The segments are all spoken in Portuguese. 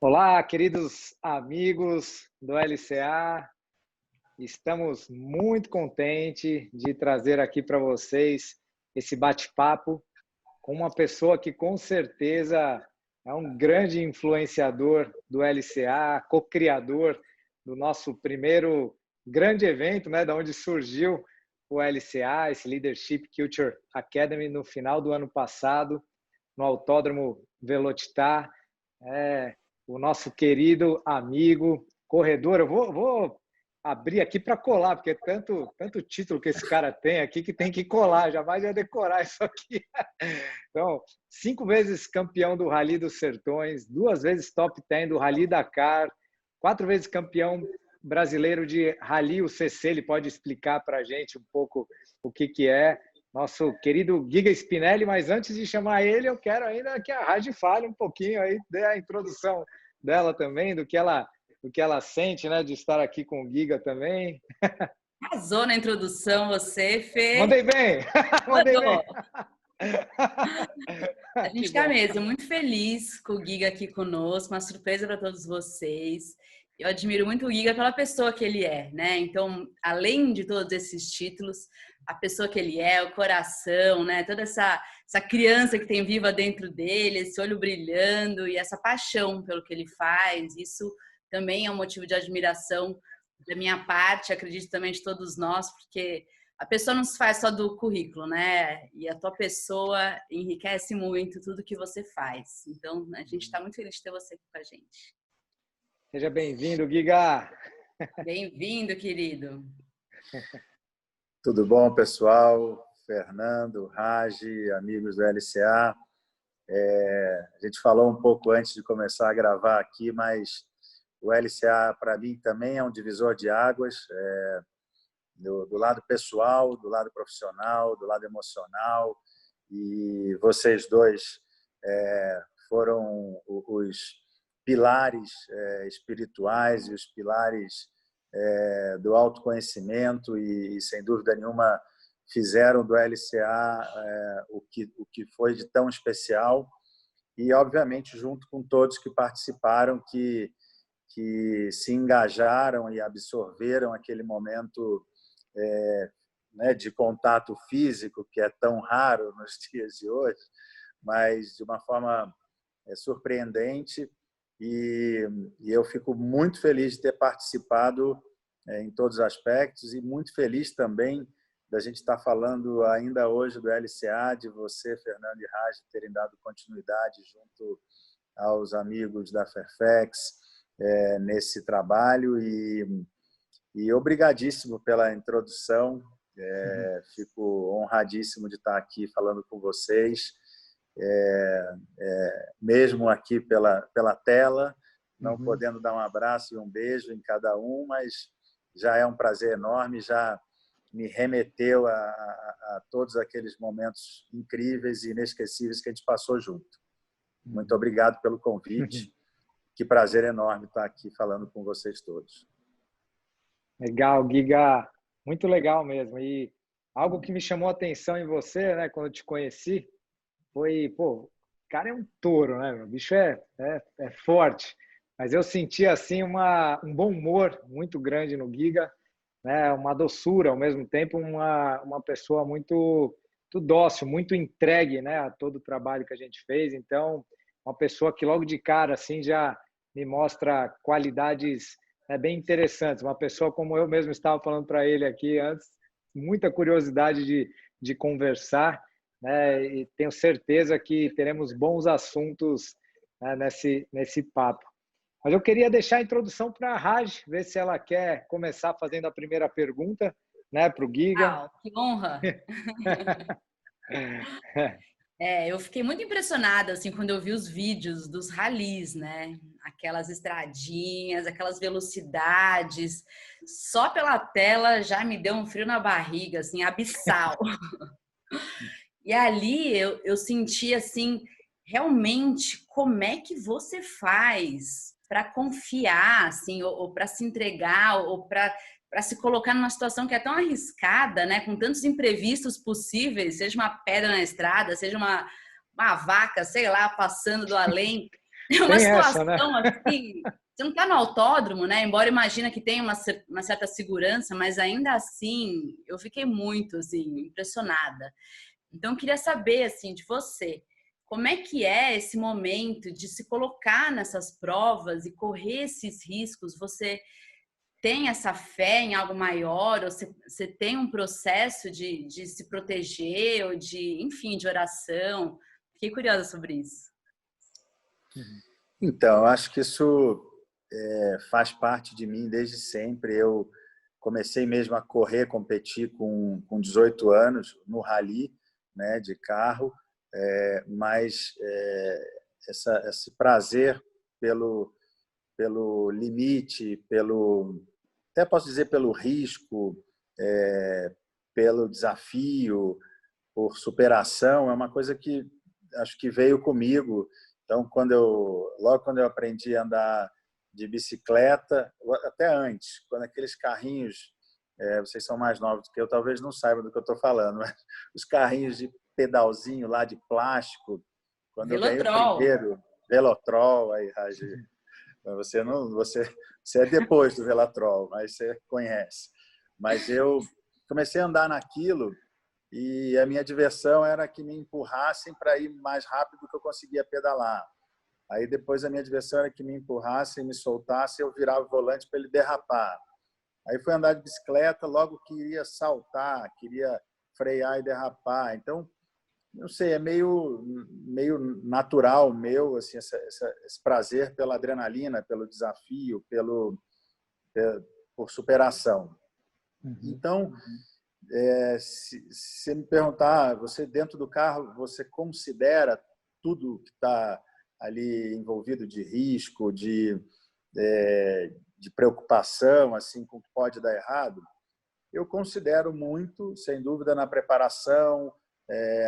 Olá, queridos amigos do LCA. Estamos muito contentes de trazer aqui para vocês esse bate-papo com uma pessoa que com certeza é um grande influenciador do LCA, co-criador do nosso primeiro grande evento, né, da onde surgiu o LCA, esse Leadership Culture Academy, no final do ano passado, no Autódromo Velocitar. O nosso querido amigo, corredor. Eu vou abrir aqui para colar, porque tanto título que esse cara tem aqui que tem que colar, jamais ia decorar isso aqui. Então, 5 vezes campeão do Rally dos Sertões, 2 vezes top 10 do Rally Dakar, 4 vezes campeão brasileiro de Rally UCC. Ele pode explicar para a gente um pouco o que é. Nosso querido Giga Spinelli, mas antes de chamar ele, eu quero ainda que a Raj fale um pouquinho aí, dê a introdução dela também, do que ela sente, né, de estar aqui com o Giga também. Arrasou na introdução você, Fê. Mandei bem! Mandei bem! A gente está mesmo muito feliz com o Giga aqui conosco, uma surpresa para todos vocês. Eu admiro muito o Giga pela pessoa que ele é, né? Então, além de todos esses títulos, a pessoa que ele é, o coração, né? Toda essa criança que tem viva dentro dele, esse olho brilhando e essa paixão pelo que ele faz, isso também é um motivo de admiração da minha parte, acredito também de todos nós, porque a pessoa não se faz só do currículo, né? E a tua pessoa enriquece muito tudo que você faz. Então, a gente está muito feliz de ter você aqui com a gente. Seja bem-vindo, Giga! Bem-vindo, querido! Tudo bom, pessoal? Fernando, Raj, amigos do LCA. A gente falou um pouco antes de começar a gravar aqui, mas o LCA, para mim, também é um divisor de águas, do lado pessoal, do lado profissional, do lado emocional. E vocês dois foram os pilares espirituais e os pilares do autoconhecimento e, sem dúvida nenhuma, fizeram do LCA o que foi de tão especial e, obviamente, junto com todos que participaram, que se engajaram e absorveram aquele momento de contato físico, que é tão raro nos dias de hoje, mas de uma forma surpreendente. E eu fico muito feliz de ter participado em todos os aspectos e muito feliz também da gente estar falando ainda hoje do LCA, de você, Fernando e Raj, terem dado continuidade junto aos amigos da Fairfax nesse trabalho. E obrigadíssimo pela introdução. Fico honradíssimo de estar aqui falando com vocês. Mesmo aqui pela tela, não podendo dar um abraço e um beijo em cada um, mas já é um prazer enorme, já me remeteu a todos aqueles momentos incríveis e inesquecíveis que a gente passou junto. Muito obrigado pelo convite. Que prazer enorme estar aqui falando com vocês todos. Legal, Giga. Muito legal mesmo. E algo que me chamou a atenção em você, né, quando eu te conheci, foi, o cara é um touro, né? O bicho é forte. Mas eu senti, assim, um bom humor muito grande no Giga, né? Uma doçura, ao mesmo tempo, uma pessoa muito dócil, muito entregue, né, a todo o trabalho que a gente fez. Então, uma pessoa que logo de cara, assim, já me mostra qualidades bem interessantes. Uma pessoa como eu mesmo estava falando para ele aqui antes, muita curiosidade de conversar, né? E tenho certeza que teremos bons assuntos, né, nesse papo. Mas eu queria deixar a introdução para a Raj, ver se ela quer começar fazendo a primeira pergunta, né, para o Giga. Que honra! Eu fiquei muito impressionada assim, quando eu vi os vídeos dos ralis, né? Aquelas estradinhas, aquelas velocidades. Só pela tela já me deu um frio na barriga, assim, abissal. E ali eu senti assim, realmente, como é que você faz para confiar, assim, ou para se entregar, ou para se colocar numa situação que é tão arriscada, né, com tantos imprevistos possíveis, seja uma pedra na estrada, seja uma vaca, sei lá, passando do além. É uma Tem essa, né? situação assim, você não está no autódromo, né? Embora imagina que tem uma certa segurança, mas ainda assim eu fiquei muito assim, impressionada. Então eu queria saber assim de você, como é que é esse momento de se colocar nessas provas e correr esses riscos? Você tem essa fé em algo maior? Ou você tem um processo de se proteger ou de, enfim, de oração? Fiquei curiosa sobre isso. Então, eu acho que isso faz parte de mim desde sempre. Eu comecei mesmo a correr, competir com 18 anos no rally, né, de carro, mas esse prazer pelo limite, até posso dizer pelo risco, pelo desafio, por superação, é uma coisa que acho que veio comigo. Então, logo quando eu aprendi a andar de bicicleta, até antes, quando aqueles carrinhos, vocês são mais novos do que eu, talvez não saibam do que eu estou falando, mas os carrinhos de pedalzinho lá de plástico, quando eu ganhei o Velotrol. primeiro, Velotrol, aí, Ragi, você não, você é depois do Velotrol, mas você conhece. Mas eu comecei a andar naquilo e a minha diversão era que me empurrassem para ir mais rápido do que eu conseguia pedalar. Aí depois a minha diversão era que me empurrassem, me soltassem, eu virava o volante para ele derrapar. Aí fui andar de bicicleta, logo queria saltar, queria frear e derrapar. Então, não sei, é meio natural meu assim, esse prazer pela adrenalina, pelo desafio, por superação. Então, se você me perguntar, você dentro do carro, você considera tudo que está ali envolvido de risco, de preocupação, assim, com o que pode dar errado? Eu considero muito, sem dúvida, na preparação,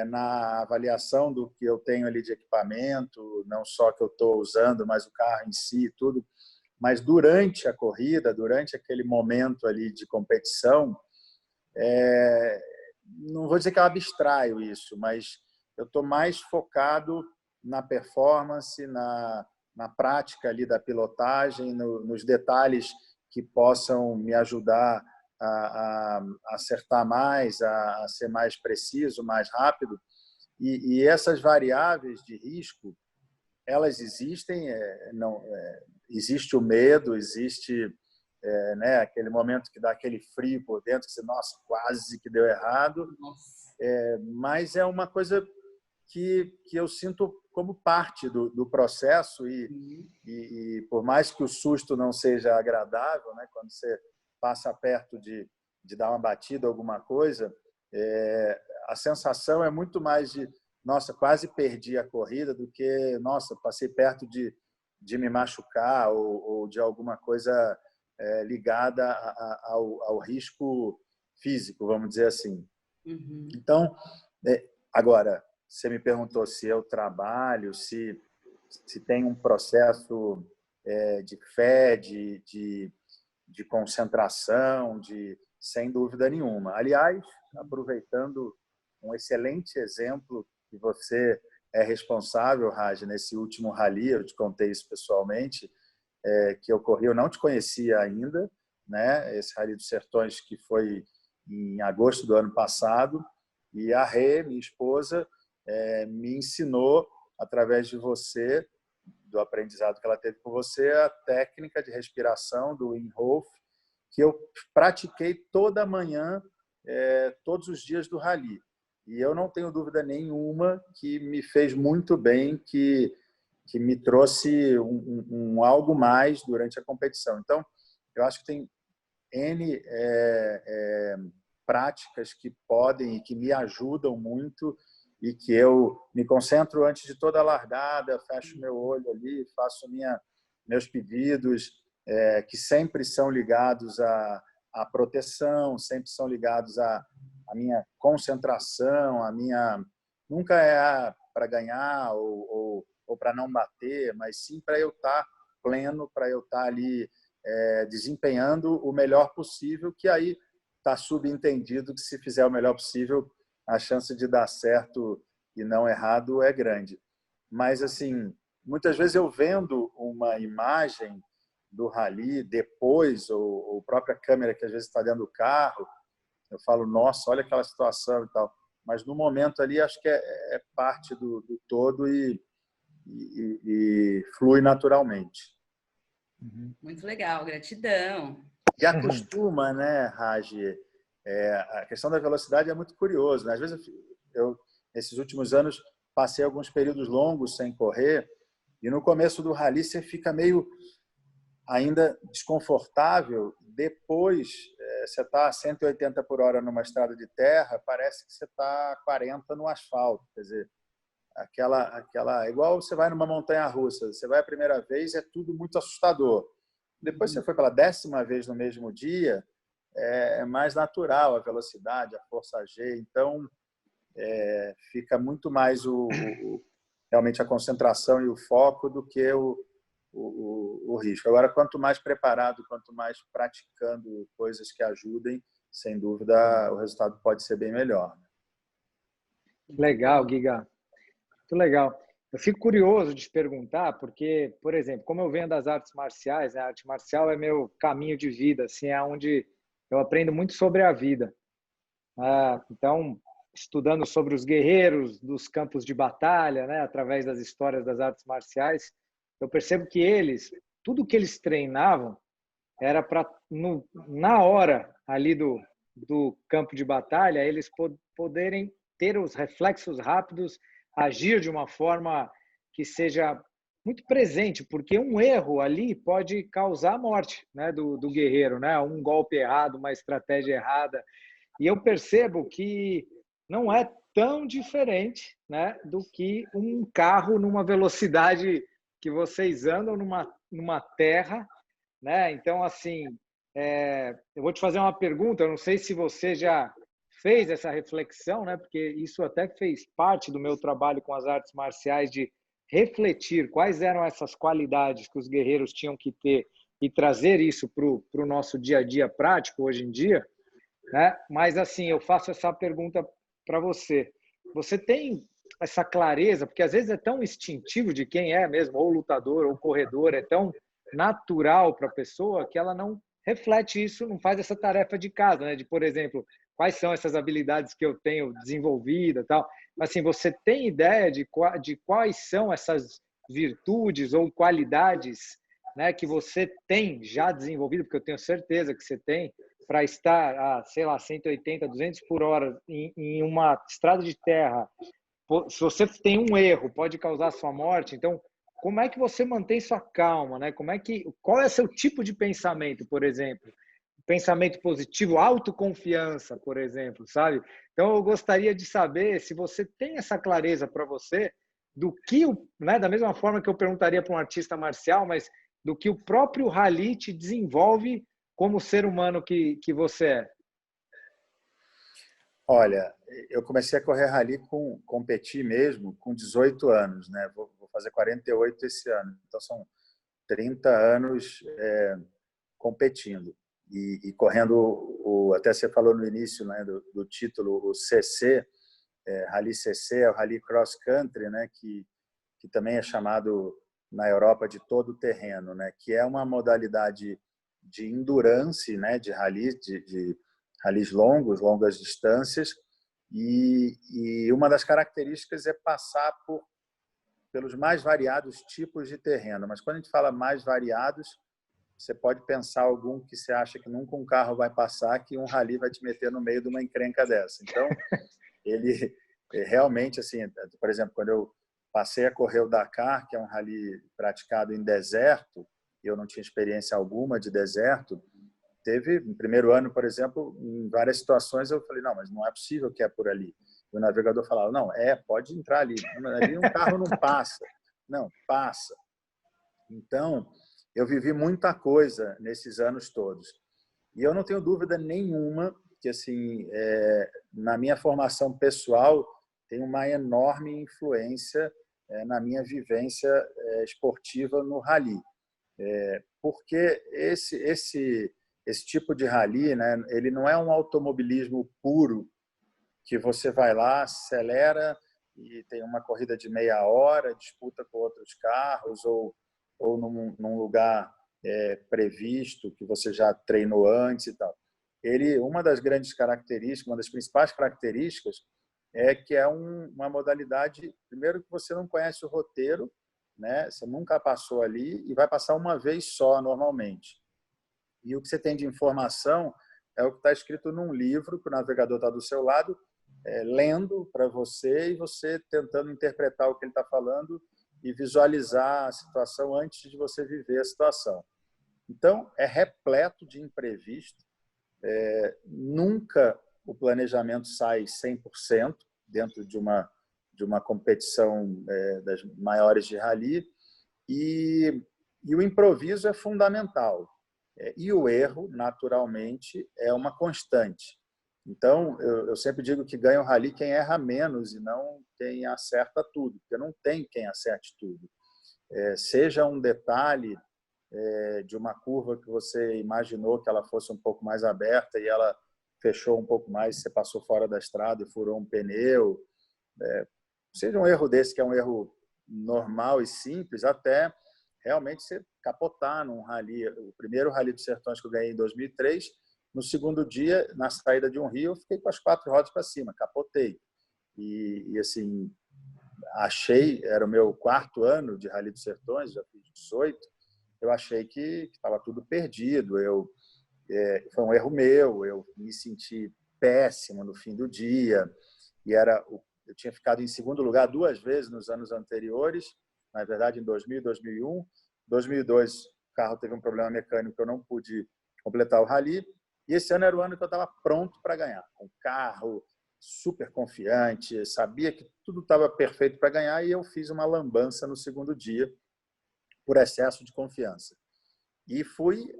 na avaliação do que eu tenho ali de equipamento, não só que eu estou usando, mas o carro em si, tudo. Mas durante a corrida, durante aquele momento ali de competição, não vou dizer que eu abstraio isso, mas eu estou mais focado na performance, na prática ali da pilotagem, nos detalhes que possam me ajudar a acertar mais, a ser mais preciso, mais rápido. E essas variáveis de risco, elas existem, existe o medo, existe né, aquele momento que dá aquele frio por dentro, que você, nossa, quase que deu errado, mas é uma coisa que eu sinto como parte do processo e por mais que o susto não seja agradável, né, quando você passa perto de dar uma batida, alguma coisa, a sensação é muito mais de, nossa, quase perdi a corrida, do que, nossa, passei perto de me machucar ou de alguma coisa ligada ao risco físico, vamos dizer assim. Uhum. Então, agora, você me perguntou se eu trabalho, se tem um processo de fé, de concentração, sem dúvida nenhuma. Aliás, aproveitando um excelente exemplo que você é responsável, Raj, nesse último rally, eu te contei isso pessoalmente, que ocorreu, eu não te conhecia ainda, né? Esse Rally dos Sertões que foi em agosto do ano passado, e a Rê, minha esposa, me ensinou, através de você, do aprendizado que ela teve com você, a técnica de respiração do Wim Hof, que eu pratiquei toda manhã, todos os dias do rally. E eu não tenho dúvida nenhuma que me fez muito bem, que me trouxe algo mais durante a competição. Então, eu acho que tem N práticas que podem e que me ajudam muito e que eu me concentro antes de toda a largada, fecho meu olho ali, faço meus pedidos, que sempre são ligados à proteção, sempre são ligados à minha concentração, nunca é para ganhar ou para não bater, mas sim para eu estar pleno, para eu estar ali desempenhando o melhor possível, que aí está subentendido que se fizer o melhor possível, a chance de dar certo e não errado é grande. Mas, assim, muitas vezes eu vendo uma imagem do rally depois, ou própria câmera que às vezes está dentro do carro, eu falo, nossa, olha aquela situação e tal. Mas no momento ali, acho que é parte do todo e flui naturalmente. Muito legal, gratidão. E acostuma, né, Raji? A questão da velocidade é muito curioso, né? Às vezes eu, nesses últimos anos, passei alguns períodos longos sem correr e no começo do rally você fica meio ainda desconfortável. Depois, você está a 180 por hora numa estrada de terra, parece que você está a 40 no asfalto. Quer dizer, igual você vai numa montanha-russa, você vai a primeira vez, é tudo muito assustador. Depois você foi pela 10ª vez no mesmo dia, é mais natural a velocidade, a força G. Então, fica muito mais realmente a concentração e o foco do que o risco. Agora, quanto mais preparado, quanto mais praticando coisas que ajudem, sem dúvida, o resultado pode ser bem melhor. Legal, Giga. Muito legal. Eu fico curioso de te perguntar, porque, por exemplo, como eu venho das artes marciais, né? A arte marcial é meu caminho de vida, assim, é onde eu aprendo muito sobre a vida. Então, estudando sobre os guerreiros dos campos de batalha, né? Através das histórias das artes marciais, eu percebo que tudo que eles treinavam era para, na hora ali do campo de batalha, eles poderem ter os reflexos rápidos, agir de uma forma que seja muito presente, porque um erro ali pode causar a morte, né, do guerreiro, né? Um golpe errado, uma estratégia errada. E eu percebo que não é tão diferente, né, do que um carro numa velocidade que vocês andam numa terra, né? Então, assim, eu vou te fazer uma pergunta, eu não sei se você já fez essa reflexão, né? Porque isso até fez parte do meu trabalho com as artes marciais, de refletir quais eram essas qualidades que os guerreiros tinham que ter e trazer isso para o nosso dia a dia prático hoje em dia, né? Mas, assim, eu faço essa pergunta para você. Você tem essa clareza, porque às vezes é tão instintivo de quem é mesmo, ou lutador, ou corredor, é tão natural para a pessoa que ela não reflete isso, não faz essa tarefa de casa, né? De, por exemplo, quais são essas habilidades que eu tenho desenvolvida e tal. Mas, assim, você tem ideia de quais são essas virtudes ou qualidades, né, que você tem já desenvolvido, porque eu tenho certeza que você tem, para estar a, sei lá, 180, 200 por hora em uma estrada de terra. Se você tem um erro, pode causar sua morte. Então, como é que você mantém sua calma, né? Qual é o seu tipo de pensamento, por exemplo? Pensamento positivo, autoconfiança, por exemplo, sabe? Então, eu gostaria de saber se você tem essa clareza para você do que, né, da mesma forma que eu perguntaria para um artista marcial, mas do que o próprio rally te desenvolve como ser humano que você é. Olha, eu comecei a correr rally competir mesmo com 18 anos, né? Vou fazer 48 esse ano. Então, são 30 anos competindo. E correndo, até você falou no início, né, do título, o CC, Rally CC, é o Rally Cross Country, né, que também é chamado na Europa de todo terreno, né, que é uma modalidade de endurance, né, de rally, de rallies longas distâncias, e uma das características é passar pelos mais variados tipos de terreno. Mas quando a gente fala mais variados, você pode pensar algum que você acha que nunca um carro vai passar, que um rally vai te meter no meio de uma encrenca dessa. Então, ele realmente, assim, por exemplo, quando eu passei a correr o Dakar, que é um rally praticado em deserto, eu não tinha experiência alguma de deserto, teve, no primeiro ano, por exemplo, em várias situações eu falei, não, mas não é possível que é por ali. E o navegador falava, não, pode entrar ali. Ali um carro não passa. Não, passa. Então, eu vivi muita coisa nesses anos todos. E eu não tenho dúvida nenhuma que, assim, na minha formação pessoal, tem uma enorme influência na minha vivência esportiva no rally. Porque esse tipo de rally, né, ele não é um automobilismo puro, que você vai lá, acelera e tem uma corrida de meia hora, disputa com outros carros ou num lugar previsto que você já treinou antes e tal. Uma das grandes características, uma das principais características é que é uma modalidade, primeiro que você não conhece o roteiro, né? Você nunca passou ali e vai passar uma vez só normalmente. E o que você tem de informação é o que está escrito num livro, que o navegador está do seu lado, lendo para você e você tentando interpretar o que ele está falando e visualizar a situação antes de você viver a situação. Então, é repleto de imprevisto. Nunca o planejamento sai 100% dentro de uma competição das maiores de rally. E o improviso é fundamental. E o erro, naturalmente, é uma constante. Então, eu sempre digo que ganha o rally quem erra menos e não quem acerta tudo, porque não tem quem acerte tudo. Seja um detalhe de uma curva que você imaginou que ela fosse um pouco mais aberta e ela fechou um pouco mais, você passou fora da estrada e furou um pneu. Seja um erro desse, que é um erro normal e simples, até realmente você capotar num rally. O primeiro Rally dos Sertões que eu ganhei em 2003, no segundo dia, na saída de um rio, eu fiquei com as 4 rodas para cima, capotei. E assim, era o meu 4º ano de Rally dos Sertões, já fiz 18, eu achei que estava tudo perdido. Foi um erro meu, eu me senti péssimo no fim do dia, e eu tinha ficado em segundo lugar 2 vezes nos anos anteriores, na verdade em 2000 e 2001. Em 2002 o carro teve um problema mecânico que eu não pude completar o rally, e esse ano era o ano que eu estava pronto para ganhar, com carro super confiante, sabia que tudo estava perfeito para ganhar, e eu fiz uma lambança no segundo dia por excesso de confiança. E fui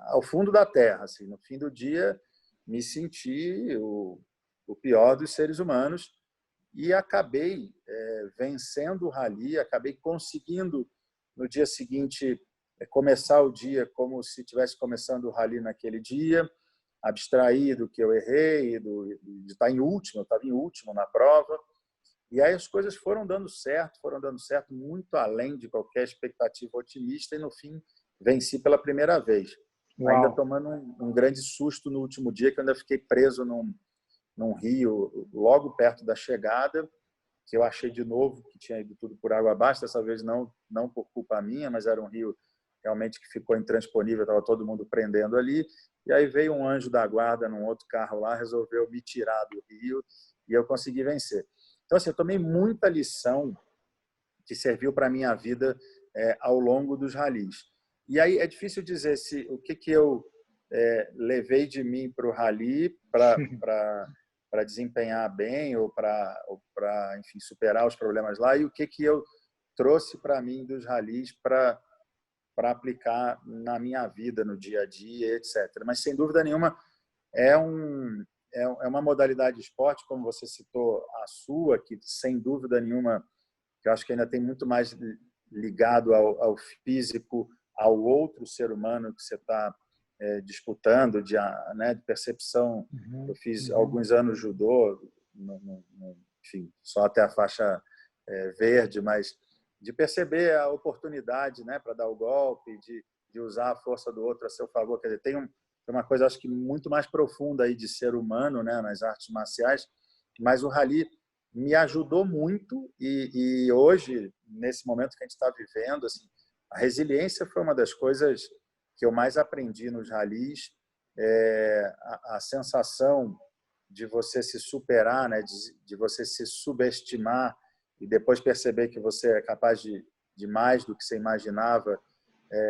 ao fundo da terra. Assim, no fim do dia, me senti o pior dos seres humanos e acabei vencendo o rally, acabei conseguindo, no dia seguinte, começar o dia como se estivesse começando o rally naquele dia, abstrair do que eu errei, de estar em último, eu estava em último na prova. E aí as coisas foram dando certo muito além de qualquer expectativa otimista, e no fim venci pela primeira vez. Uau. Ainda tomando um grande susto no último dia, que eu ainda fiquei preso num rio logo perto da chegada, que eu achei de novo que tinha ido tudo por água abaixo, dessa vez não por culpa minha, mas era um rio realmente que ficou intransponível, estava todo mundo prendendo ali. E aí veio um anjo da guarda num outro carro lá, resolveu me tirar do rio e eu consegui vencer. Então, assim, eu tomei muita lição que serviu para a minha vida ao longo dos ralis. E aí é difícil dizer o que eu levei de mim para o rally para desempenhar bem ou para, enfim, superar os problemas lá, e o que eu trouxe para mim dos ralis para aplicar na minha vida, no dia a dia, etc. Mas, sem dúvida nenhuma, é uma modalidade de esporte, como você citou a sua, que, sem dúvida nenhuma, que eu acho que ainda tem muito mais ligado ao físico, ao outro ser humano que você está disputando, de percepção. Eu fiz alguns anos judô, enfim, só até a faixa verde, mas de perceber a oportunidade, né, para dar o golpe, de usar a força do outro a seu favor. Quer dizer, tem uma coisa, acho que muito mais profunda aí de ser humano, né, nas artes marciais, mas o rally me ajudou muito, e hoje, nesse momento que a gente está vivendo, assim, a resiliência foi uma das coisas que eu mais aprendi nos ralis. A sensação de você se superar, né, de você se subestimar e depois perceber que você é capaz de mais do que você imaginava.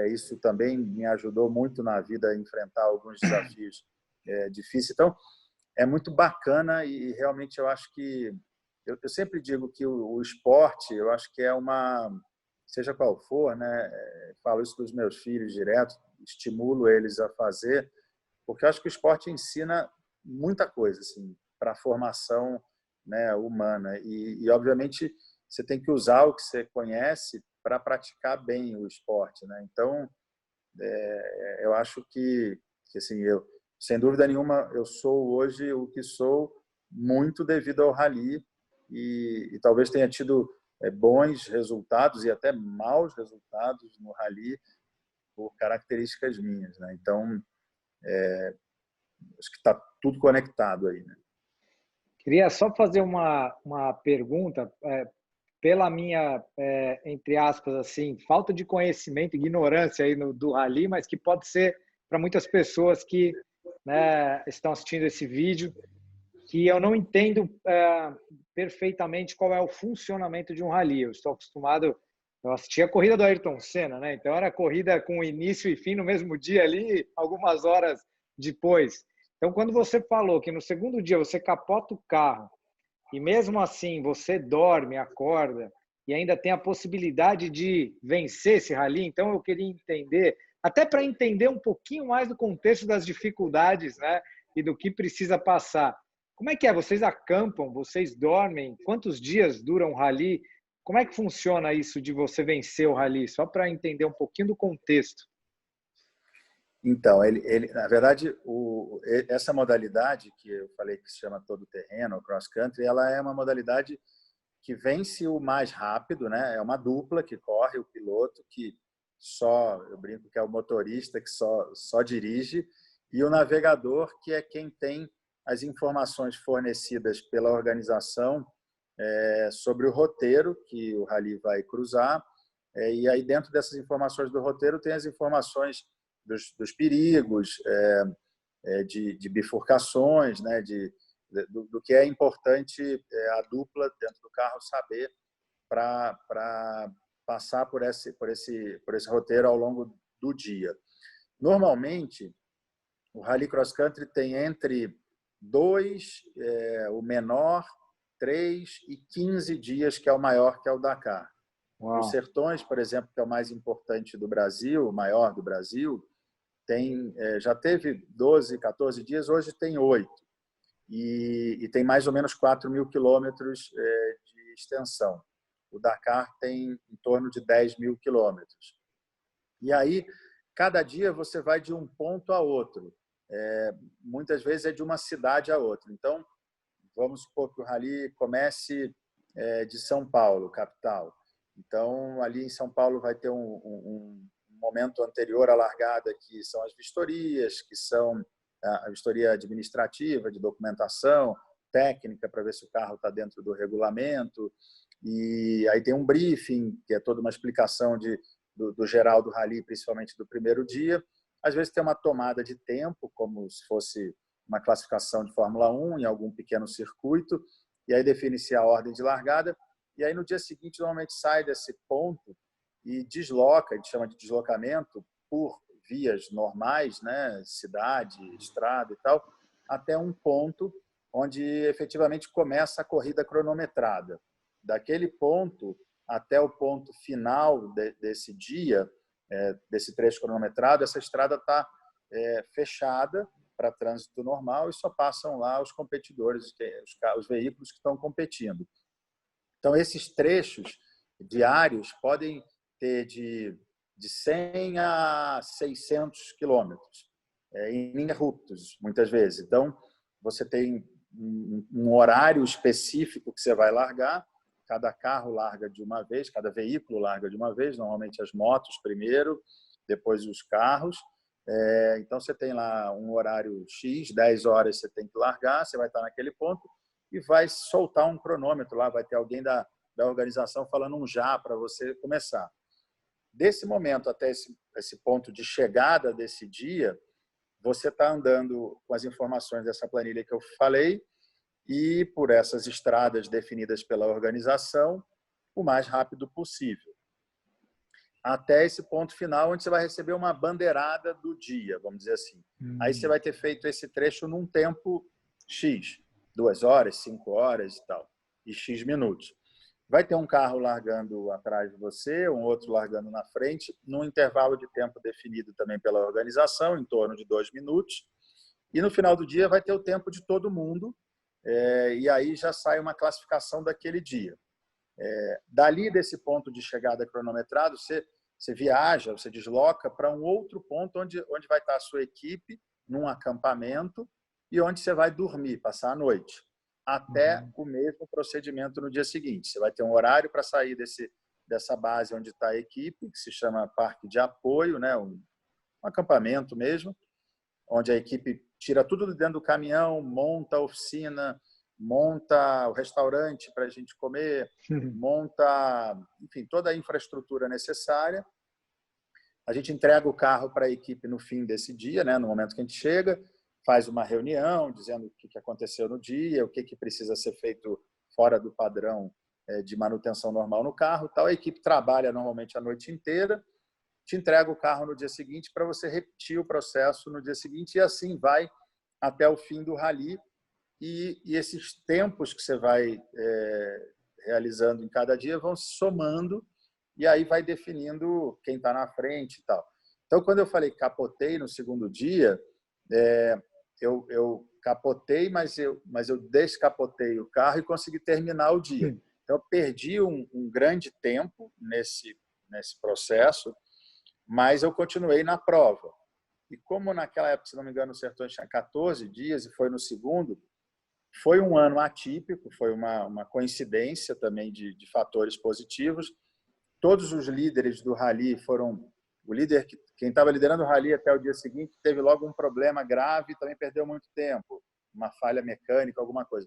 Isso também me ajudou muito na vida a enfrentar alguns desafios difíceis. Então, é muito bacana, e realmente eu acho que eu sempre digo que o esporte, eu acho que seja qual for, né? Falo isso para os meus filhos direto, estimulo eles a fazer, porque eu acho que o esporte ensina muita coisa, assim, para a formação, né, humana. E obviamente você tem que usar o que você conhece para praticar bem o esporte, né? Então, eu acho que assim, sem dúvida nenhuma, eu sou hoje o que sou muito devido ao rally, e talvez tenha tido bons resultados e até maus resultados no rally por características minhas, né? Então, acho que está tudo conectado aí, né? Queria só fazer uma pergunta, pela minha, entre aspas, assim, falta de conhecimento, ignorância aí do rally, mas que pode ser para muitas pessoas que, né, estão assistindo esse vídeo, que eu não entendo perfeitamente qual é o funcionamento de um rally. Eu estou acostumado, eu assisti a corrida do Ayrton Senna, né? Então era corrida com início e fim no mesmo dia ali, algumas horas depois. Então, quando você falou que no segundo dia você capota o carro e mesmo assim você dorme, acorda e ainda tem a possibilidade de vencer esse rally, então eu queria entender, até para entender um pouquinho mais do contexto das dificuldades, né, e do que precisa passar. Como é que é? Vocês acampam? Vocês dormem? Quantos dias dura um rally? Como é que funciona isso de você vencer o rally? Só para entender um pouquinho do contexto. Então, na verdade, essa modalidade que eu falei que se chama todo terreno, cross country, ela é uma modalidade que vence o mais rápido, né? É uma dupla que corre, o piloto que eu brinco que é o motorista que só dirige, e o navegador que é quem tem as informações fornecidas pela organização sobre o roteiro que o rally vai cruzar, e aí dentro dessas informações do roteiro tem as informações dos perigos, de bifurcações, né, do que é importante a dupla dentro do carro saber para passar por esse roteiro ao longo do dia. Normalmente, o Rally Cross Country tem entre 2, o menor, 3 e 15 dias, que é o maior, que é o Dakar. Uau. Os Sertões, por exemplo, que é o mais importante do Brasil, o maior do Brasil, já teve 12, 14 dias, hoje tem 8. E tem mais ou menos 4.000 quilômetros de extensão. O Dakar tem em torno de 10.000 quilômetros. E aí, cada dia você vai de um ponto a outro. Muitas vezes é de uma cidade a outra. Então, vamos supor que o rally comece de São Paulo, capital. Então, ali em São Paulo vai ter um momento anterior à largada, que são as vistorias, que são a vistoria administrativa, de documentação, técnica, para ver se o carro está dentro do regulamento. E aí tem um briefing, que é toda uma explicação do geral do rally, principalmente do primeiro dia. Às vezes tem uma tomada de tempo, como se fosse uma classificação de Fórmula 1 em algum pequeno circuito, e aí define-se a ordem de largada. E aí no dia seguinte, normalmente sai desse ponto e desloca, a gente chama de deslocamento, por vias normais, né, cidade, estrada e tal, até um ponto onde efetivamente começa a corrida cronometrada. Daquele ponto até o ponto final desse dia, desse trecho cronometrado, essa estrada está fechada para trânsito normal e só passam lá os competidores, os veículos que estão competindo. Então, esses trechos diários podem ter de 100 a 600 quilômetros, ininterruptos, muitas vezes. Então, você tem um horário específico que você vai largar, cada carro larga de uma vez, cada veículo larga de uma vez, normalmente as motos primeiro, depois os carros. Então, você tem lá um horário X, 10 horas você tem que largar, você vai estar naquele ponto e vai soltar um cronômetro lá, vai ter alguém da organização falando um já para você começar. Desse momento até esse ponto de chegada desse dia, você está andando com as informações dessa planilha que eu falei e por essas estradas definidas pela organização o mais rápido possível. Até esse ponto final, onde você vai receber uma bandeirada do dia, vamos dizer assim. Aí você vai ter feito esse trecho num tempo X, 2 horas, 5 horas e tal, e X minutos. Vai ter um carro largando atrás de você, um outro largando na frente, num intervalo de tempo definido também pela organização, em torno de 2 minutos. E no final do dia vai ter o tempo de todo mundo, e aí já sai uma classificação daquele dia. Dali desse ponto de chegada cronometrado, você viaja, você desloca para um outro ponto onde vai estar a sua equipe, num acampamento, e onde você vai dormir, passar a noite. até o mesmo procedimento no dia seguinte. Você vai ter um horário para sair dessa base onde está a equipe, que se chama Parque de Apoio, né? Um acampamento mesmo, onde a equipe tira tudo de dentro do caminhão, monta a oficina, monta o restaurante para a gente comer, monta, enfim, toda a infraestrutura necessária. A gente entrega o carro para a equipe no fim desse dia, né? No momento que a gente chega, faz uma reunião dizendo o que aconteceu no dia, o que precisa ser feito fora do padrão de manutenção normal no carro. Tal. A equipe trabalha normalmente a noite inteira, te entrega o carro no dia seguinte para você repetir o processo no dia seguinte, e assim vai até o fim do rally. E esses tempos que você vai realizando em cada dia vão se somando, e aí vai definindo quem está na frente e tal. Então, quando eu falei capotei no segundo dia, eu capotei, mas eu descapotei o carro e consegui terminar o dia. Então, eu perdi um grande tempo nesse processo, mas eu continuei na prova. E como naquela época, se não me engano, o Sertões tinha 14 dias e foi no segundo, foi um ano atípico, foi uma coincidência também de fatores positivos. Todos os líderes do rally foram... Quem estava liderando o rally até o dia seguinte teve logo um problema grave e também perdeu muito tempo, uma falha mecânica, alguma coisa.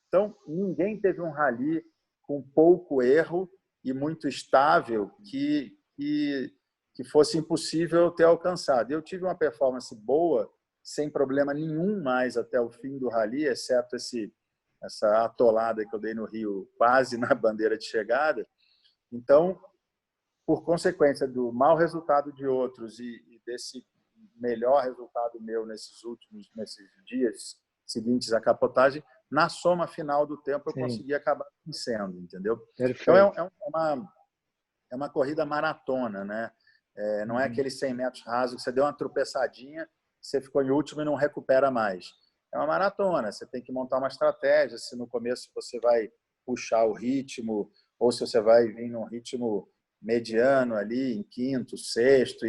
Então, ninguém teve um rally com pouco erro e muito estável que fosse impossível ter alcançado. Eu tive uma performance boa, sem problema nenhum mais até o fim do rally, exceto essa atolada que eu dei no Rio, quase na bandeira de chegada. Então, por consequência do mau resultado de outros e desse melhor resultado meu nesses dias seguintes à capotagem, na soma final do tempo eu consegui acabar vencendo, entendeu? Perfeito. Então é uma corrida maratona, né? Não é aquele 100 metros raso que você deu uma tropeçadinha, você ficou em último e não recupera mais. É uma maratona, você tem que montar uma estratégia, se no começo você vai puxar o ritmo ou se você vai vir num ritmo mediano ali, em quinto, sexto,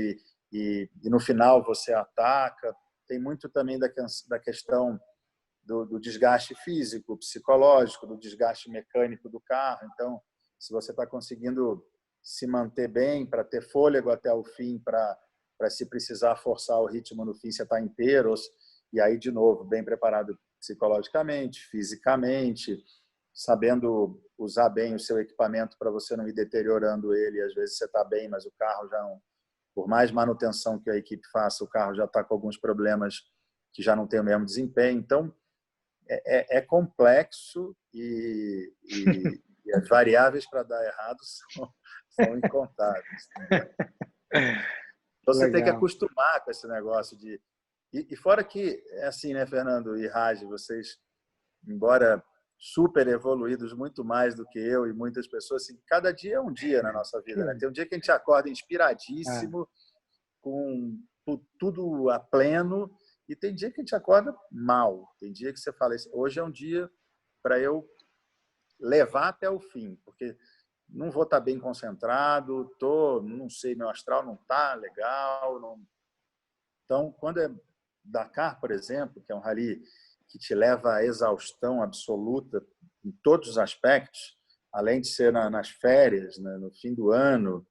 e no final você ataca. Tem muito também da questão do desgaste físico, psicológico, do desgaste mecânico do carro. Então, se você está conseguindo se manter bem, para ter fôlego até o fim, para se precisar forçar o ritmo no fim, você está inteiro, e aí, de novo, bem preparado psicologicamente, fisicamente, sabendo usar bem o seu equipamento para você não ir deteriorando ele. Às vezes você está bem, mas o carro já não, por mais manutenção que a equipe faça, o carro já está com alguns problemas que já não tem o mesmo desempenho. Então, é complexo e as variáveis para dar errado são incontáveis. Você tem que acostumar com esse negócio de... E fora que, é assim, né, Fernando e Raj, vocês, embora super evoluídos, muito mais do que eu e muitas pessoas, assim, cada dia é um dia na nossa vida, né? Tem um dia que a gente acorda inspiradíssimo, com tudo a pleno, e tem dia que a gente acorda mal. Tem dia que você fala, hoje é um dia para eu levar até o fim, porque não vou estar bem concentrado, não sei, meu astral não está legal. Não... Então, quando é Dakar, por exemplo, que é um rally que te leva à exaustão absoluta em todos os aspectos, além de ser nas férias, né, no fim do ano,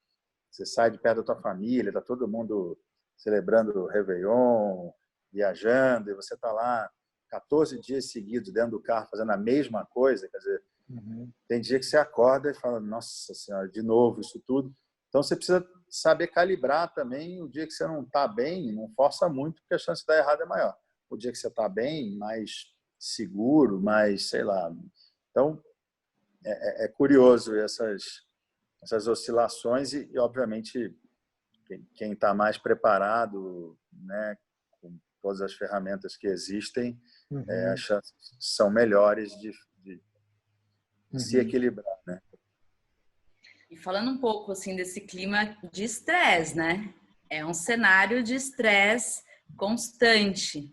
você sai de perto da tua família, está todo mundo celebrando o Réveillon, viajando, e você está lá 14 dias seguidos dentro do carro fazendo a mesma coisa. Quer dizer, tem dia que você acorda e fala, nossa Senhora, de novo isso tudo. Então, você precisa saber calibrar também. O dia que você não está bem, não força muito, porque a chance de dar errado é maior. O dia que você está bem, mais seguro, mais, sei lá. Então, é curioso essas oscilações e obviamente, quem está mais preparado, né, com todas as ferramentas que existem, as chances são melhores de se equilibrar, né? E falando um pouco assim desse clima de estresse, né? É um cenário de estresse constante.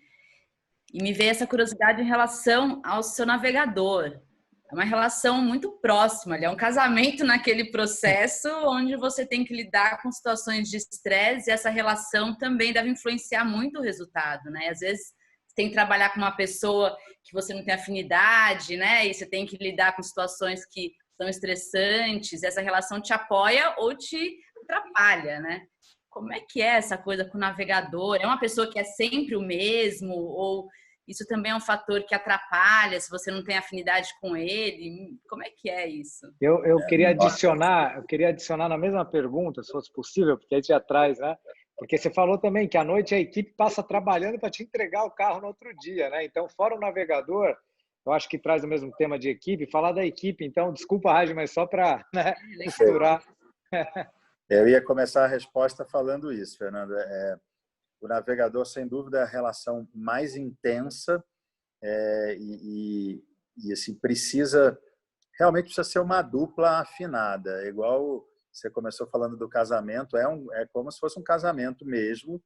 E me veio essa curiosidade em relação ao seu navegador. É uma relação muito próxima, é um casamento naquele processo onde você tem que lidar com situações de estresse, e essa relação também deve influenciar muito o resultado, né? Às vezes Você tem que trabalhar com uma pessoa que você não tem afinidade, né? E você tem que lidar com situações que são estressantes. Essa relação te apoia ou te atrapalha, né? Como é que é essa coisa com o navegador? É uma pessoa que é sempre o mesmo? Ou isso também é um fator que atrapalha se você não tem afinidade com ele? Como é que é isso? Eu queria adicionar na mesma pergunta, se fosse possível, porque aí já traz, né? Porque você falou também que à noite a equipe passa trabalhando para te entregar o carro no outro dia, né? Então, fora o navegador, eu acho que traz o mesmo tema de equipe, falar da equipe. Então, desculpa, Raj, mas só para, né, misturar. Eu ia começar a resposta falando isso, Fernando. O navegador, sem dúvida, é a relação mais intensa e assim, realmente precisa ser uma dupla afinada. Igual você começou falando do casamento, é como se fosse um casamento mesmo.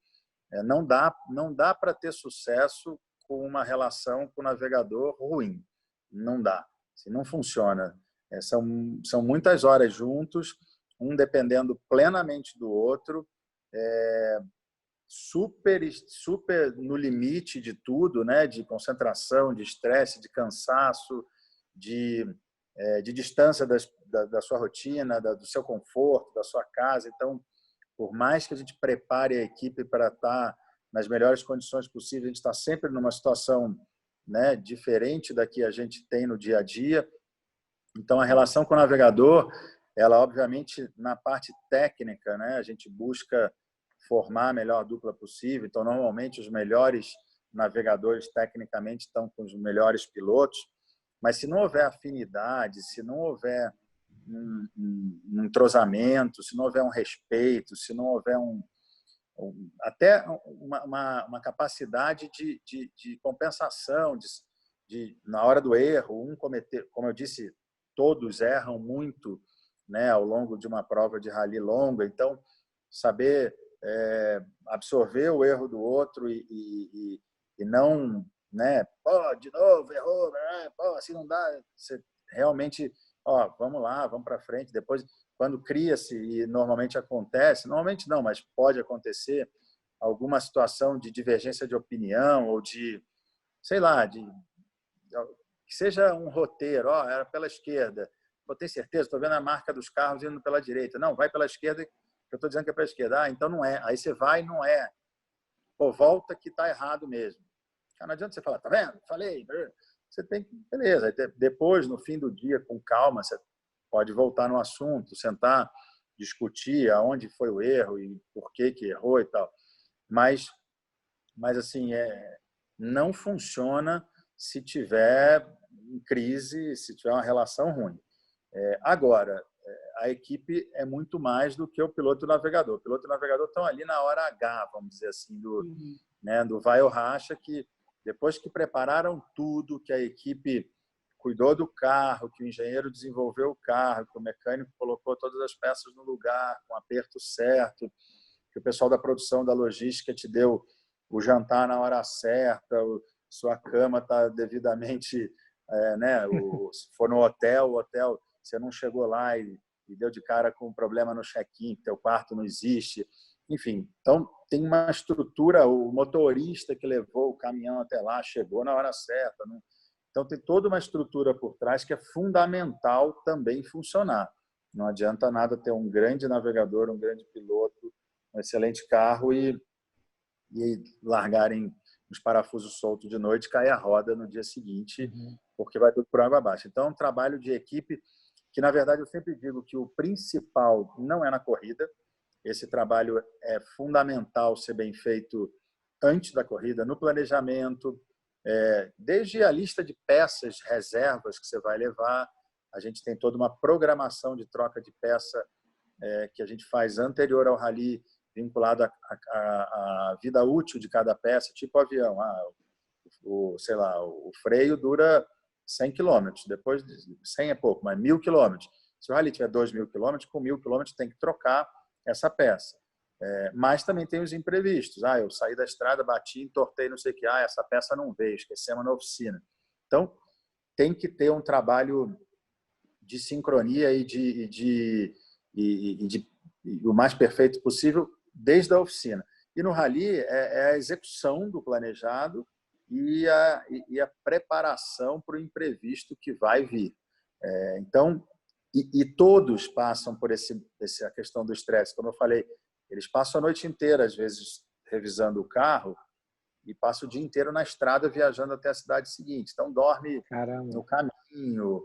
Não dá para ter sucesso com uma relação com o navegador ruim. Não dá. Assim, não funciona. São muitas horas juntos, um dependendo plenamente do outro, super no limite de tudo, né? De concentração, de estresse, de cansaço, de distância da sua rotina, do seu conforto, da sua casa. Então, por mais que a gente prepare a equipe para estar nas melhores condições possíveis, a gente está sempre numa situação, né, diferente da que a gente tem no dia a dia. Então, a relação com o navegador, ela, obviamente, na parte técnica, né, a gente busca formar a melhor dupla possível. Então, normalmente, os melhores navegadores, tecnicamente, estão com os melhores pilotos. Mas, se não houver afinidade, se não houver um entrosamento, se não houver um respeito, se não houver até uma capacidade de compensação, na hora do erro, cometer, como eu disse, todos erram muito, né, ao longo de uma prova de rally longa. Então, saber absorver o erro do outro e não, né, pô, de novo, errou, pô, assim não dá. Você realmente, vamos lá, vamos para frente. Depois, quando cria-se, e normalmente não, mas pode acontecer alguma situação de divergência de opinião ou sei lá, que seja um roteiro, era pela esquerda. Eu tenho certeza, estou vendo a marca dos carros indo pela direita. Não, vai pela esquerda, eu estou dizendo que é pela esquerda. Então não é. Aí você vai e não é. Pô, volta que está errado mesmo. Não adianta você falar, tá vendo? Falei. Você tem que, beleza. Depois, no fim do dia, com calma, você pode voltar no assunto, sentar, discutir aonde foi o erro e por que errou e tal. Mas assim, não funciona se tiver em crise, se tiver uma relação ruim. Agora, a equipe é muito mais do que o piloto e o navegador. O piloto e o navegador estão ali na hora H, vamos dizer assim, do vai ou racha, que depois que prepararam tudo, que a equipe cuidou do carro, que o engenheiro desenvolveu o carro, que o mecânico colocou todas as peças no lugar, com o aperto certo, que o pessoal da produção, da logística te deu o jantar na hora certa, sua cama está devidamente, né? Se for no hotel, o hotel, você não chegou lá e deu de cara com um problema no check-in, teu quarto não existe. Enfim, então tem uma estrutura, o motorista que levou o caminhão até lá chegou na hora certa. Então tem toda uma estrutura por trás que é fundamental também funcionar. Não adianta nada ter um grande navegador, um grande piloto, um excelente carro e largarem os parafusos soltos de noite, cair a roda no dia seguinte, porque vai tudo por água abaixo. Então, é um trabalho de equipe que, na verdade, eu sempre digo que o principal não é na corrida. Esse trabalho é fundamental ser bem feito antes da corrida, no planejamento, desde a lista de peças, reservas que você vai levar. A gente tem toda uma programação de troca de peça que a gente faz anterior ao rally, vinculado à vida útil de cada peça, tipo avião. Sei lá, o freio dura 100 quilômetros, depois 100 é pouco, mas 1.000 quilômetros. Se o rally tiver 2.000 quilômetros, com 1.000 quilômetros tem que trocar essa peça. Mas também tem os imprevistos. Eu saí da estrada, bati, entortei, não sei o que. Essa peça não veio, esquecemos na oficina. Então, tem que ter um trabalho de sincronia e o mais perfeito possível desde a oficina. E no rally é a execução do planejado e a preparação para o imprevisto que vai vir. Então, e todos passam por a questão do estresse. Como eu falei, eles passam a noite inteira, às vezes, revisando o carro e passam o dia inteiro na estrada viajando até a cidade seguinte. Então, dorme no caminho,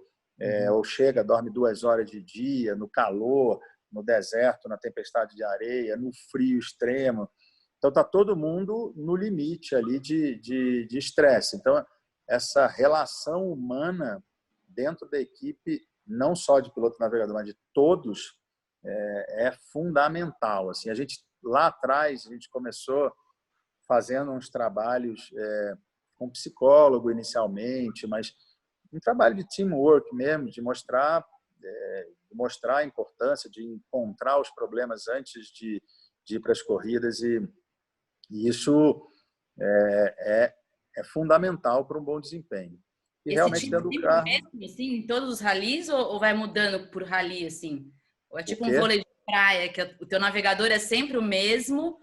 ou chega, dorme 2 horas de dia, no calor, no deserto, na tempestade de areia, no frio extremo. Então, está todo mundo no limite ali de estresse. Então, essa relação humana dentro da equipe, não só de piloto e navegador, mas de todos, é fundamental. Assim, lá atrás, a gente começou fazendo uns trabalhos com psicólogo inicialmente, mas um trabalho de teamwork mesmo, de mostrar a importância de encontrar os problemas antes de ir para as corridas, e isso é fundamental para um bom desempenho. E Esse realmente time dentro do sempre carro. mesmo, assim, em todos os ralis, ou vai mudando por rali, assim? Ou é tipo O um quê? vôlei de praia, que o teu navegador é sempre o mesmo,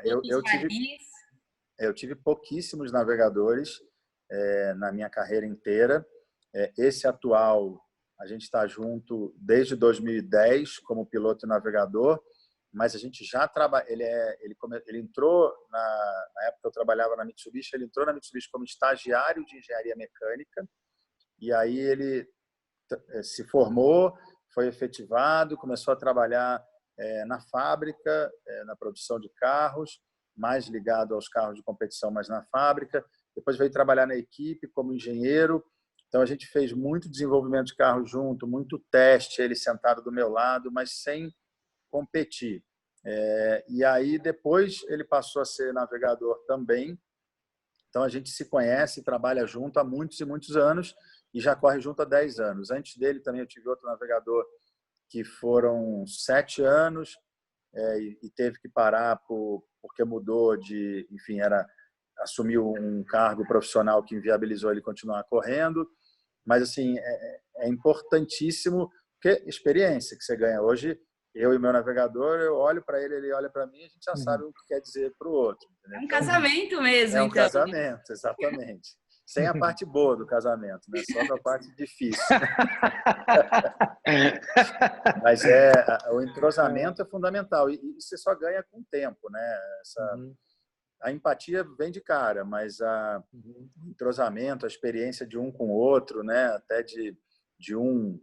todos os ralis? Eu tive pouquíssimos navegadores na minha carreira inteira. Esse atual, a gente está junto desde 2010 como piloto e navegador, mas a gente já trabalha. Ele entrou na época que eu trabalhava na Mitsubishi, ele entrou na Mitsubishi como estagiário de engenharia mecânica, e aí ele se formou, foi efetivado, começou a trabalhar na fábrica, na produção de carros, mais ligado aos carros de competição, mas na fábrica. Depois veio trabalhar na equipe como engenheiro. Então, a gente fez muito desenvolvimento de carro junto, muito teste, ele sentado do meu lado, mas sem competir. E aí, depois, ele passou a ser navegador também. Então, a gente se conhece e trabalha junto há muitos e muitos anos e já corre junto há 10 anos. Antes dele, também eu tive outro navegador que foram 7 anos e teve que parar porque mudou enfim, assumiu um cargo profissional que inviabilizou ele continuar correndo. Mas, assim, é importantíssimo, porque experiência que você ganha. Hoje, eu e meu navegador, eu olho para ele, ele olha para mim, a gente já sabe o que quer dizer para o outro. É Entendeu? um Então, casamento mesmo, é um então. casamento, exatamente. Sem a parte boa do casamento, né? Só da parte difícil. Mas o entrosamento é fundamental e você só ganha com o tempo, né? A empatia vem de cara, mas o entrosamento, a experiência de um com o outro, né? Até de um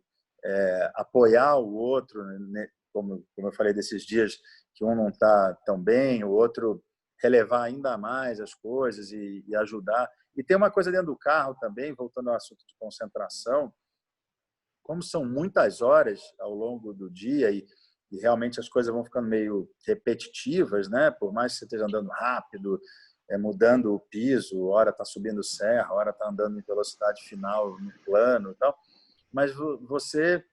apoiar o outro, né? Como eu falei desses dias, que um não está tão bem, o outro relevar ainda mais as coisas e ajudar. E tem uma coisa dentro do carro também, voltando ao assunto de concentração, como são muitas horas ao longo do dia e realmente as coisas vão ficando meio repetitivas, né? Por mais que você esteja andando rápido, mudando o piso, hora está subindo serra, hora está andando em velocidade final no plano e tal, mas você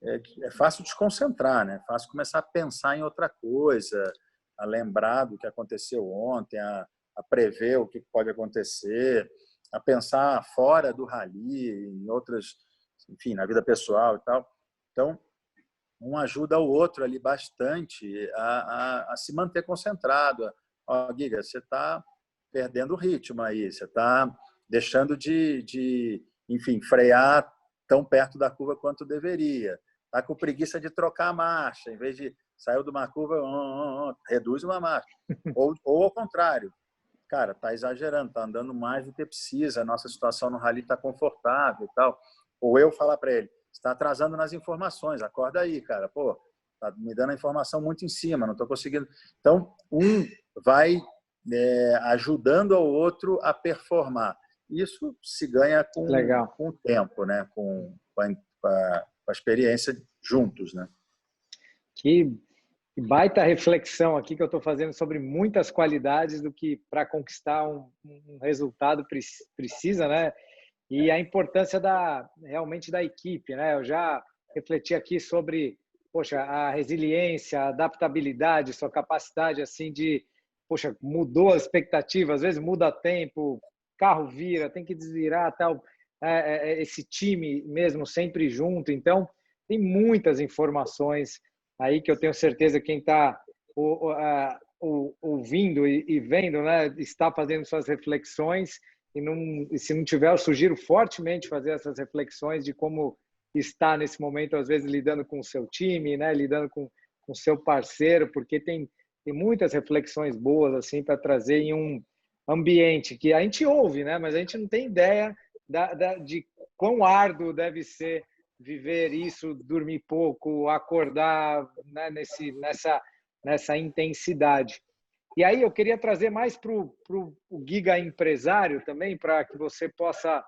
é fácil desconcentrar, né? É fácil começar a pensar em outra coisa, a lembrar do que aconteceu ontem, a prever o que pode acontecer, a pensar fora do rally, em outras, enfim, na vida pessoal e tal. Então, um ajuda o outro ali bastante a se manter concentrado. Ó, Giga, você está perdendo o ritmo aí, você está deixando enfim, frear tão perto da curva quanto deveria. Está com preguiça de trocar a marcha, em vez de saiu de uma curva, reduz uma marcha. Ou ao contrário, cara, está exagerando, está andando mais do que precisa, a nossa situação no rally está confortável e tal. Ou eu falar para ele, está atrasando nas informações, acorda aí, cara, pô, tá me dando a informação muito em cima, não estou conseguindo. Então, um vai ajudando ao outro a performar. Isso se ganha com o tempo, né? Com a experiência juntos, né? Que baita reflexão aqui que eu estou fazendo sobre muitas qualidades do que para conquistar um resultado precisa, né? E a importância realmente da equipe, né? Eu já refleti aqui sobre, poxa, a resiliência, a adaptabilidade, sua capacidade assim de, poxa, mudou a expectativa, às vezes muda tempo, carro vira, tem que desvirar, tal, esse time mesmo sempre junto. Então, tem muitas informações aí que eu tenho certeza quem está ouvindo e vendo, né, está fazendo suas reflexões e se não tiver, eu sugiro fortemente fazer essas reflexões de como está nesse momento, às vezes lidando com o seu time, né, lidando com o seu parceiro, porque tem muitas reflexões boas assim para trazer em um ambiente que a gente ouve, né, mas a gente não tem ideia de quão árduo deve ser viver isso, dormir pouco, acordar, né, nessa intensidade. E aí eu queria trazer mais para o Giga empresário também, para que você possa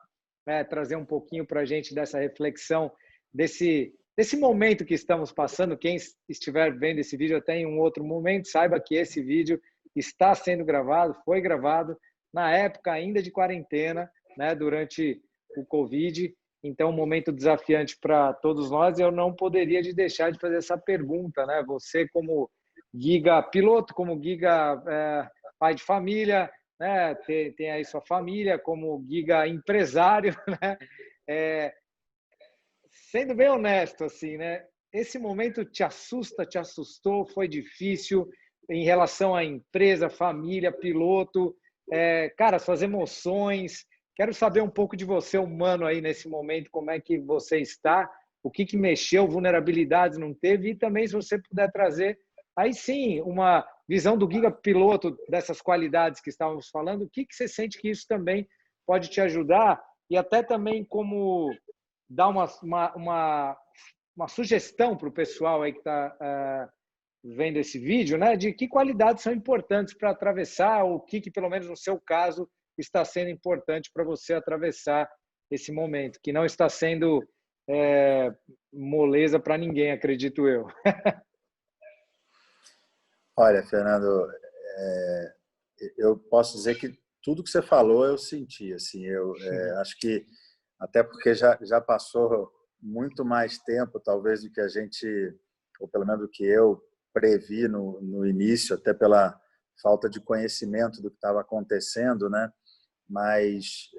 trazer um pouquinho para a gente dessa reflexão, desse momento que estamos passando. Quem estiver vendo esse vídeo até em um outro momento, saiba que esse vídeo está sendo gravado, foi gravado na época ainda de quarentena, né, durante o Covid. Então, um momento desafiante para todos nós. Eu não poderia deixar de fazer essa pergunta, né? Você, como Giga piloto, como Giga pai de família, né? Tem aí sua família, como Giga empresário, né? Sendo bem honesto, assim, né? Esse momento te assusta, te assustou, foi difícil em relação à empresa, família, piloto, cara, suas emoções. Quero saber um pouco de você, humano, aí nesse momento, como é que você está, o que mexeu, vulnerabilidades não teve, e também se você puder trazer, aí sim, uma visão do Giga piloto dessas qualidades que estávamos falando, o que você sente que isso também pode te ajudar, e até também como dar uma sugestão para o pessoal aí que está vendo esse vídeo, né, de que qualidades são importantes para atravessar, o que, pelo menos no seu caso, está sendo importante para você atravessar esse momento, que não está sendo moleza para ninguém, acredito eu. Olha, Fernando, eu posso dizer que tudo que você falou eu senti. Assim, eu acho que, até porque já passou muito mais tempo, talvez, do que a gente, ou pelo menos do que eu previ no início, até pela falta de conhecimento do que estava acontecendo, né? Mas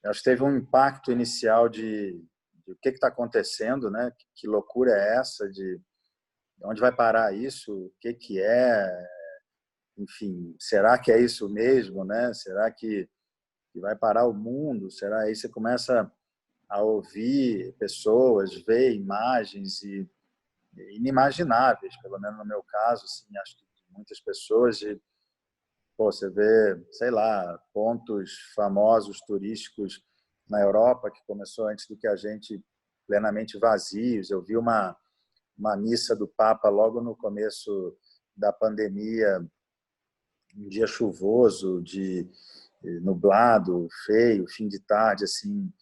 acho que teve um impacto inicial de o que está acontecendo, né? Que loucura é essa, de onde vai parar isso, o que é, enfim, será que é isso mesmo, né? Será que vai parar o mundo? Será? Aí você começa a ouvir pessoas, ver imagens inimagináveis, pelo menos no meu caso, assim, acho que muitas pessoas você vê, sei lá, pontos famosos turísticos na Europa que começou antes do que a gente, plenamente vazios. Eu vi uma missa do Papa logo no começo da pandemia, um dia chuvoso, de nublado, feio, fim de tarde, assim,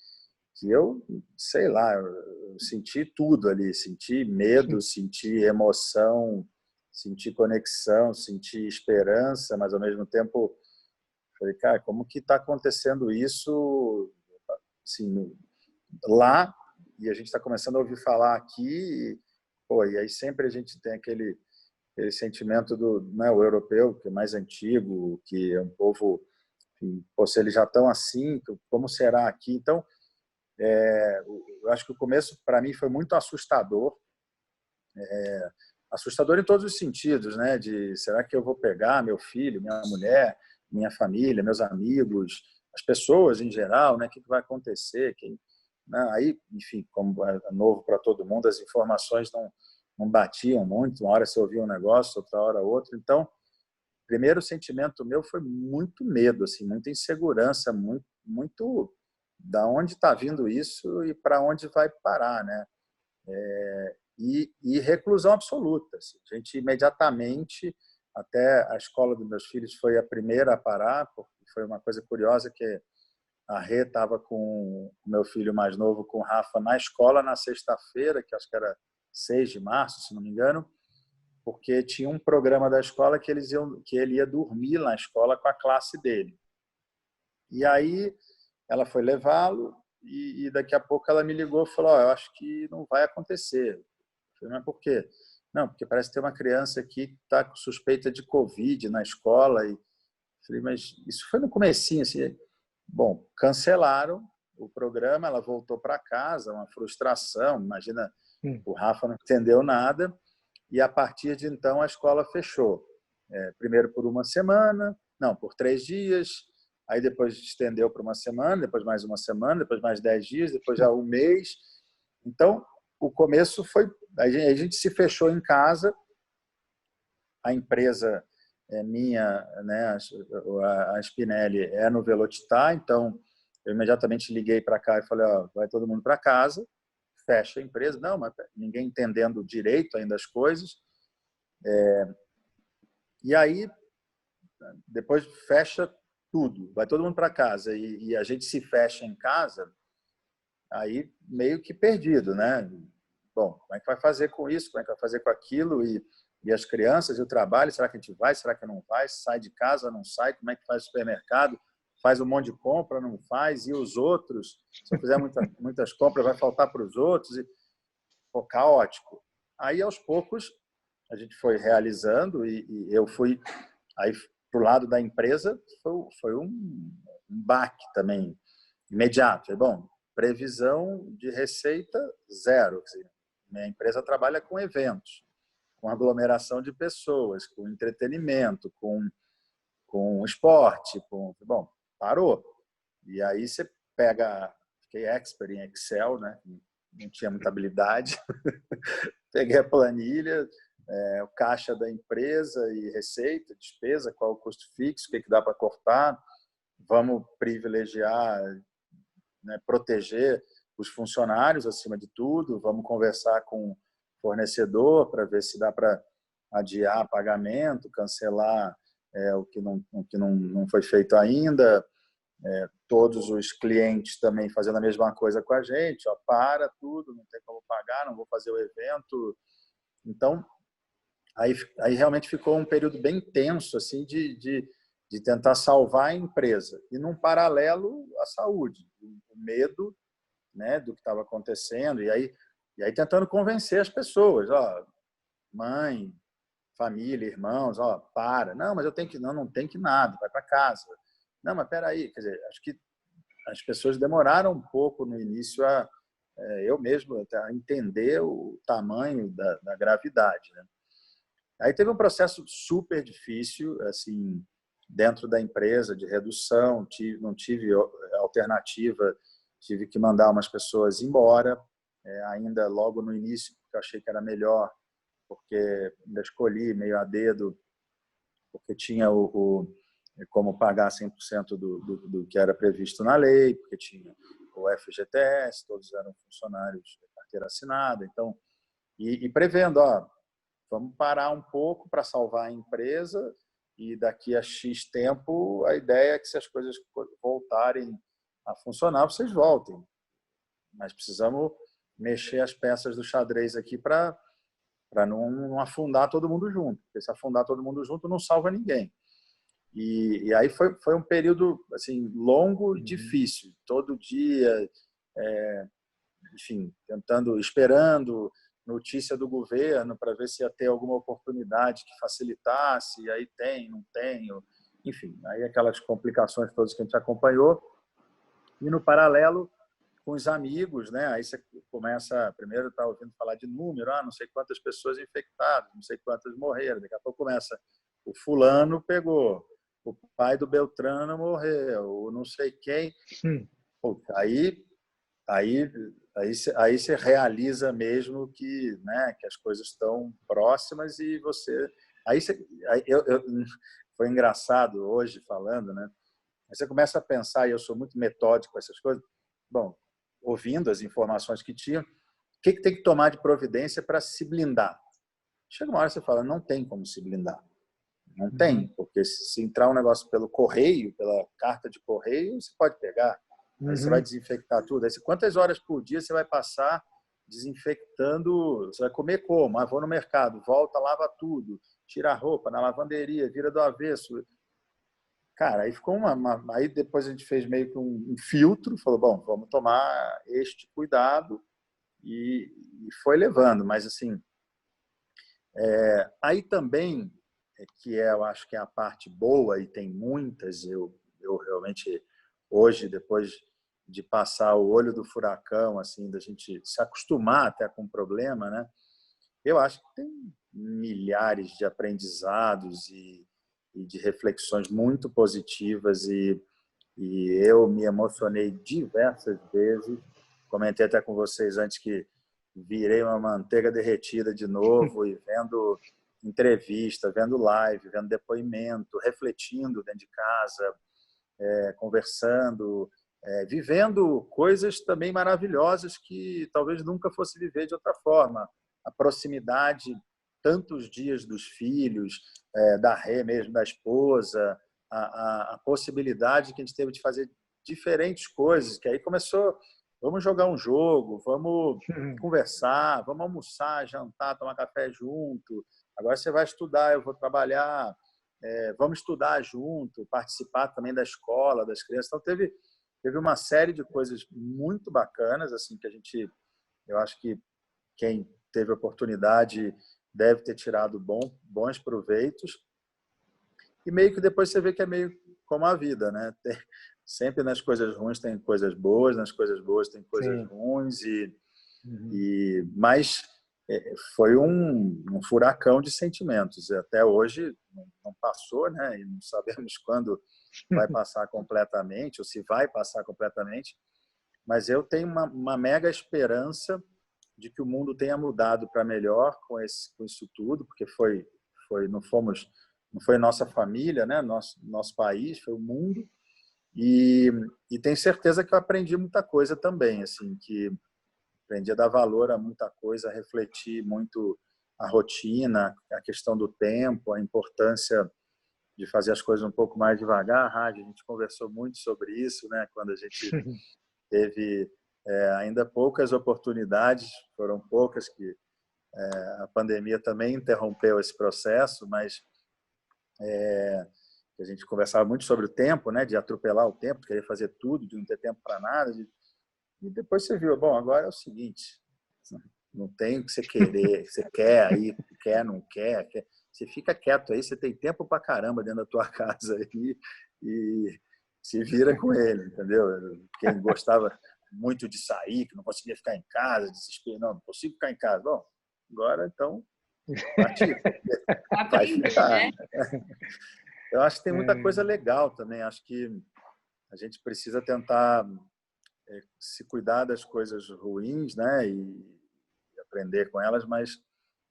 que eu, sei lá, eu senti tudo ali, senti medo, senti emoção, senti conexão, senti esperança, mas ao mesmo tempo falei, cara, como que está acontecendo isso assim, lá, e a gente está começando a ouvir falar aqui, pô, e aí sempre a gente tem aquele sentimento do, né, o europeu, que é mais antigo, que é um povo, enfim, pô, se eles já estão assim, como será aqui? Então, eu acho que o começo, para mim, foi muito assustador, assustador em todos os sentidos, né? De será que eu vou pegar meu filho, minha mulher, minha família, meus amigos, as pessoas em geral, né? O que vai acontecer? Né? Aí, enfim, como é novo para todo mundo, as informações não batiam muito. Uma hora você ouvia um negócio, outra hora outro. Então, o primeiro sentimento meu foi muito medo, assim, muita insegurança, muito da onde está vindo isso e para onde vai parar, né? E reclusão absoluta. Assim. A gente imediatamente, até a escola dos meus filhos foi a primeira a parar, porque foi uma coisa curiosa que a Rê estava com o meu filho mais novo, com o Rafa, na escola na sexta-feira, que acho que era 6 de março, se não me engano, porque tinha um programa da escola que ele ia dormir na escola com a classe dele. E aí ela foi levá-lo e daqui a pouco ela me ligou e falou, eu acho que não vai acontecer. Eu falei, mas por quê? Não, porque parece ter uma criança aqui que está com suspeita de Covid na escola. E falei, mas isso foi no comecinho, assim. Bom, cancelaram o programa, ela voltou para casa, uma frustração, imagina, o Rafa não entendeu nada, e a partir de então a escola fechou. primeiro por uma semana, não, por 3 dias, aí depois estendeu para uma semana, depois mais uma semana, depois mais 10 dias, depois já um mês. Então, o começo foi... A gente se fechou em casa, a empresa minha, né, a Spinelli é no Velocitar, então eu imediatamente liguei para cá e falei, ó, vai todo mundo para casa, fecha a empresa. Não, mas ninguém entendendo direito ainda as coisas. E aí, depois fecha tudo, vai todo mundo para casa e a gente se fecha em casa, aí meio que perdido, né? Bom, como é que vai fazer com isso? Como é que vai fazer com aquilo? E as crianças e o trabalho, será que a gente vai? Será que não vai? Sai de casa, não sai? Como é que faz o supermercado? Faz um monte de compra, não faz? E os outros? Se eu fizer muitas compras, vai faltar para os outros? E, pô, caótico. Aí, aos poucos, a gente foi realizando e eu fui... Aí, para o lado da empresa, foi um baque também, imediato. Bom, previsão de receita, zero. Minha empresa trabalha com eventos, com aglomeração de pessoas, com entretenimento, com esporte. Bom, parou. E aí você pega... Fiquei expert em Excel, né? Não tinha muita habilidade. Peguei a planilha, o caixa da empresa e receita, despesa, qual o custo fixo, o que dá para cortar. Vamos privilegiar, né, proteger os funcionários acima de tudo. Vamos conversar com o fornecedor para ver se dá para adiar pagamento, cancelar o que não foi feito ainda. Todos os clientes também fazendo a mesma coisa com a gente. Ó, para tudo, não tem como pagar, não vou fazer o evento. Então, aí realmente ficou um período bem tenso assim, de tentar salvar a empresa. E, num paralelo, a saúde, o medo, né, do que estava acontecendo. E aí tentando convencer as pessoas. Ó, mãe, família, irmãos, ó, para. Não, mas eu tenho que... Não tem que nada, vai para casa. Não, mas espera aí. Quer dizer, acho que as pessoas demoraram um pouco no início eu mesmo a entender o tamanho da gravidade, né? Aí teve um processo super difícil, assim, dentro da empresa, de redução. Não tive alternativa, tive que mandar umas pessoas embora, ainda logo no início, porque eu achei que era melhor, porque ainda escolhi meio a dedo, porque tinha como pagar 100% do que era previsto na lei, porque tinha o FGTS, todos eram funcionários de carteira assinada. Então, e prevendo, ó, vamos parar um pouco para salvar a empresa e daqui a X tempo a ideia é que, se as coisas voltarem a funcionar, vocês voltem. Mas precisamos mexer as peças do xadrez aqui para não afundar todo mundo junto. Porque se afundar todo mundo junto, não salva ninguém. E aí foi um período assim, longo e difícil. Todo dia, enfim, esperando notícia do governo para ver se ia ter alguma oportunidade que facilitasse. E aí não tem. Enfim, aí aquelas complicações todas que a gente acompanhou. E, no paralelo, com os amigos, né? Aí você começa, primeiro tá ouvindo falar de número, não sei quantas pessoas infectadas, não sei quantas morreram. Daqui a pouco começa, o fulano pegou, o pai do Beltrano morreu, não sei quem. Aí você realiza mesmo que, né, que as coisas estão próximas e você... Foi engraçado hoje falando, né? Aí você começa a pensar, e eu sou muito metódico com essas coisas. Bom, ouvindo as informações que tinha, o que tem que tomar de providência para se blindar? Chega uma hora que você fala, não tem como se blindar. Não tem, porque se entrar um negócio pelo correio, pela carta de correio, você pode pegar. Aí você vai desinfectar tudo. Aí, quantas horas por dia você vai passar desinfectando? Você vai comer como? Vou no mercado, volta, lava tudo, tira a roupa na lavanderia, vira do avesso. Cara, aí ficou aí depois a gente fez meio que um filtro, falou, bom, vamos tomar este cuidado e foi levando. Mas, assim, aí também, eu acho que é a parte boa, e tem muitas, eu realmente, hoje, depois de passar o olho do furacão, assim, da gente se acostumar até com o problema, né? eu acho que tem milhares de aprendizados e de reflexões muito positivas e eu me emocionei diversas vezes. Comentei até com vocês antes que virei uma manteiga derretida de novo e vendo entrevista, vendo live, vendo depoimento, refletindo dentro de casa, conversando, vivendo coisas também maravilhosas que talvez nunca fosse viver de outra forma. A proximidade, tantos dias dos filhos, da Rê mesmo, da esposa, a possibilidade que a gente teve de fazer diferentes coisas, que aí começou, vamos jogar um jogo, vamos conversar, vamos almoçar, jantar, tomar café junto, agora você vai estudar, eu vou trabalhar, vamos estudar junto, participar também da escola, das crianças. Então, teve uma série de coisas muito bacanas, assim, que eu acho que quem teve oportunidade deve ter tirado bons proveitos. E meio que depois você vê que é meio como a vida, né? Sempre nas coisas ruins tem coisas boas, nas coisas boas tem coisas Sim. ruins, mas foi um furacão de sentimentos. Até hoje não passou, né? E não sabemos quando vai passar completamente ou se vai passar completamente. Mas eu tenho uma mega esperança de que o mundo tenha mudado para melhor com isso tudo, porque não foi nossa família, né? Nosso país, foi o mundo. E tenho certeza que eu aprendi muita coisa também, assim, que aprendi a dar valor a muita coisa, a refletir muito a rotina, a questão do tempo, a importância de fazer as coisas um pouco mais devagar. A gente conversou muito sobre isso, né? Quando a gente teve ainda poucas oportunidades, foram poucas que a pandemia também interrompeu esse processo, mas a gente conversava muito sobre o tempo, né? De atropelar o tempo, de querer fazer tudo, de não ter tempo para nada. E depois você viu, bom, agora é o seguinte, não tem o que você querer, você quer aí, não quer. Você fica quieto aí, você tem tempo para caramba dentro da tua casa aí e se vira com ele, entendeu? Quem gostava muito de sair, que não conseguia ficar em casa, desespero, não consigo ficar em casa. Bom, agora então partiu, vai Aprendi, ficar. né? Eu acho que tem muita coisa legal também. Acho que a gente precisa tentar se cuidar das coisas ruins, né, e aprender com elas, mas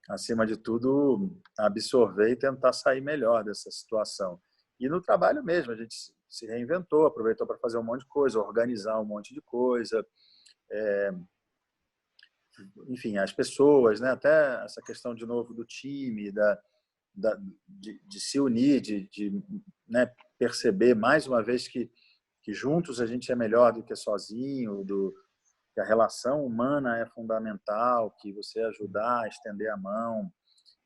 acima de tudo absorver e tentar sair melhor dessa situação. E no trabalho mesmo, a gente se reinventou, aproveitou para fazer um monte de coisa, organizar um monte de coisa, enfim, as pessoas, né, até essa questão de novo do time, de se unir, né, perceber mais uma vez que juntos a gente é melhor do que sozinho, que a relação humana é fundamental, que você ajudar a estender a mão,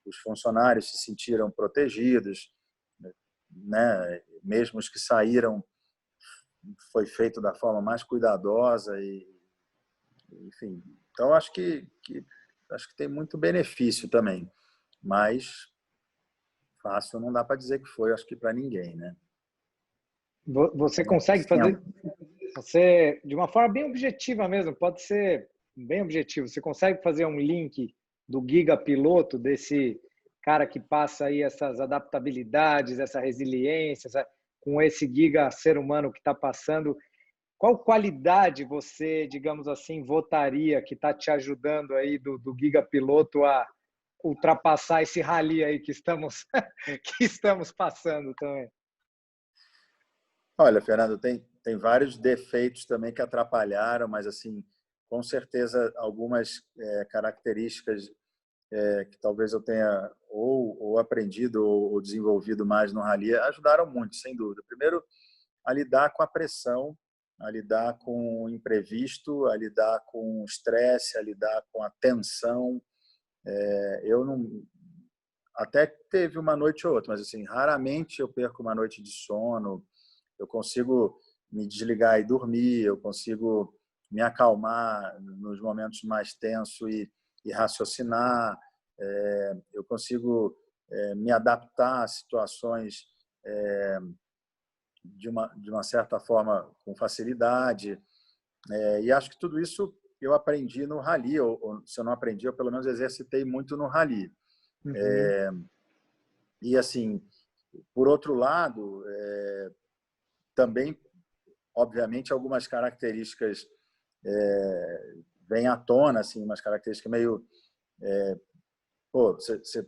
os funcionários se sentiram protegidos, né? Mesmo os que saíram, foi feito da forma mais cuidadosa e, enfim. Então acho que tem muito benefício também, mas fácil não dá para dizer que foi, acho que para ninguém, né? Você Então, consegue fazer, você de uma forma bem objetiva mesmo, pode ser bem objetivo. Você consegue fazer um link do Giga Piloto, desse cara que passa aí essas adaptabilidades, essa resiliência, com esse giga ser humano que está passando? Qual qualidade você, digamos assim, votaria que está te ajudando aí do Giga Piloto a ultrapassar esse rally aí que estamos que estamos passando também? Olha, Fernando, tem vários defeitos também que atrapalharam, mas assim, com certeza algumas características que talvez eu tenha ou aprendido ou desenvolvido mais no rally ajudaram muito, sem dúvida. Primeiro, a lidar com a pressão, a lidar com o imprevisto, a lidar com o estresse, a lidar com a tensão. Eu não até teve uma noite ou outra, mas assim, raramente eu perco uma noite de sono. Eu consigo me desligar e dormir, eu consigo me acalmar nos momentos mais tensos e raciocinar, eu consigo me adaptar a situações de uma certa forma com facilidade, e acho que tudo isso eu aprendi no rally, ou se eu não aprendi, eu pelo menos exercitei muito no rally. E assim, por outro lado, também, obviamente, algumas características vêm à tona, assim, umas características meio... pô, você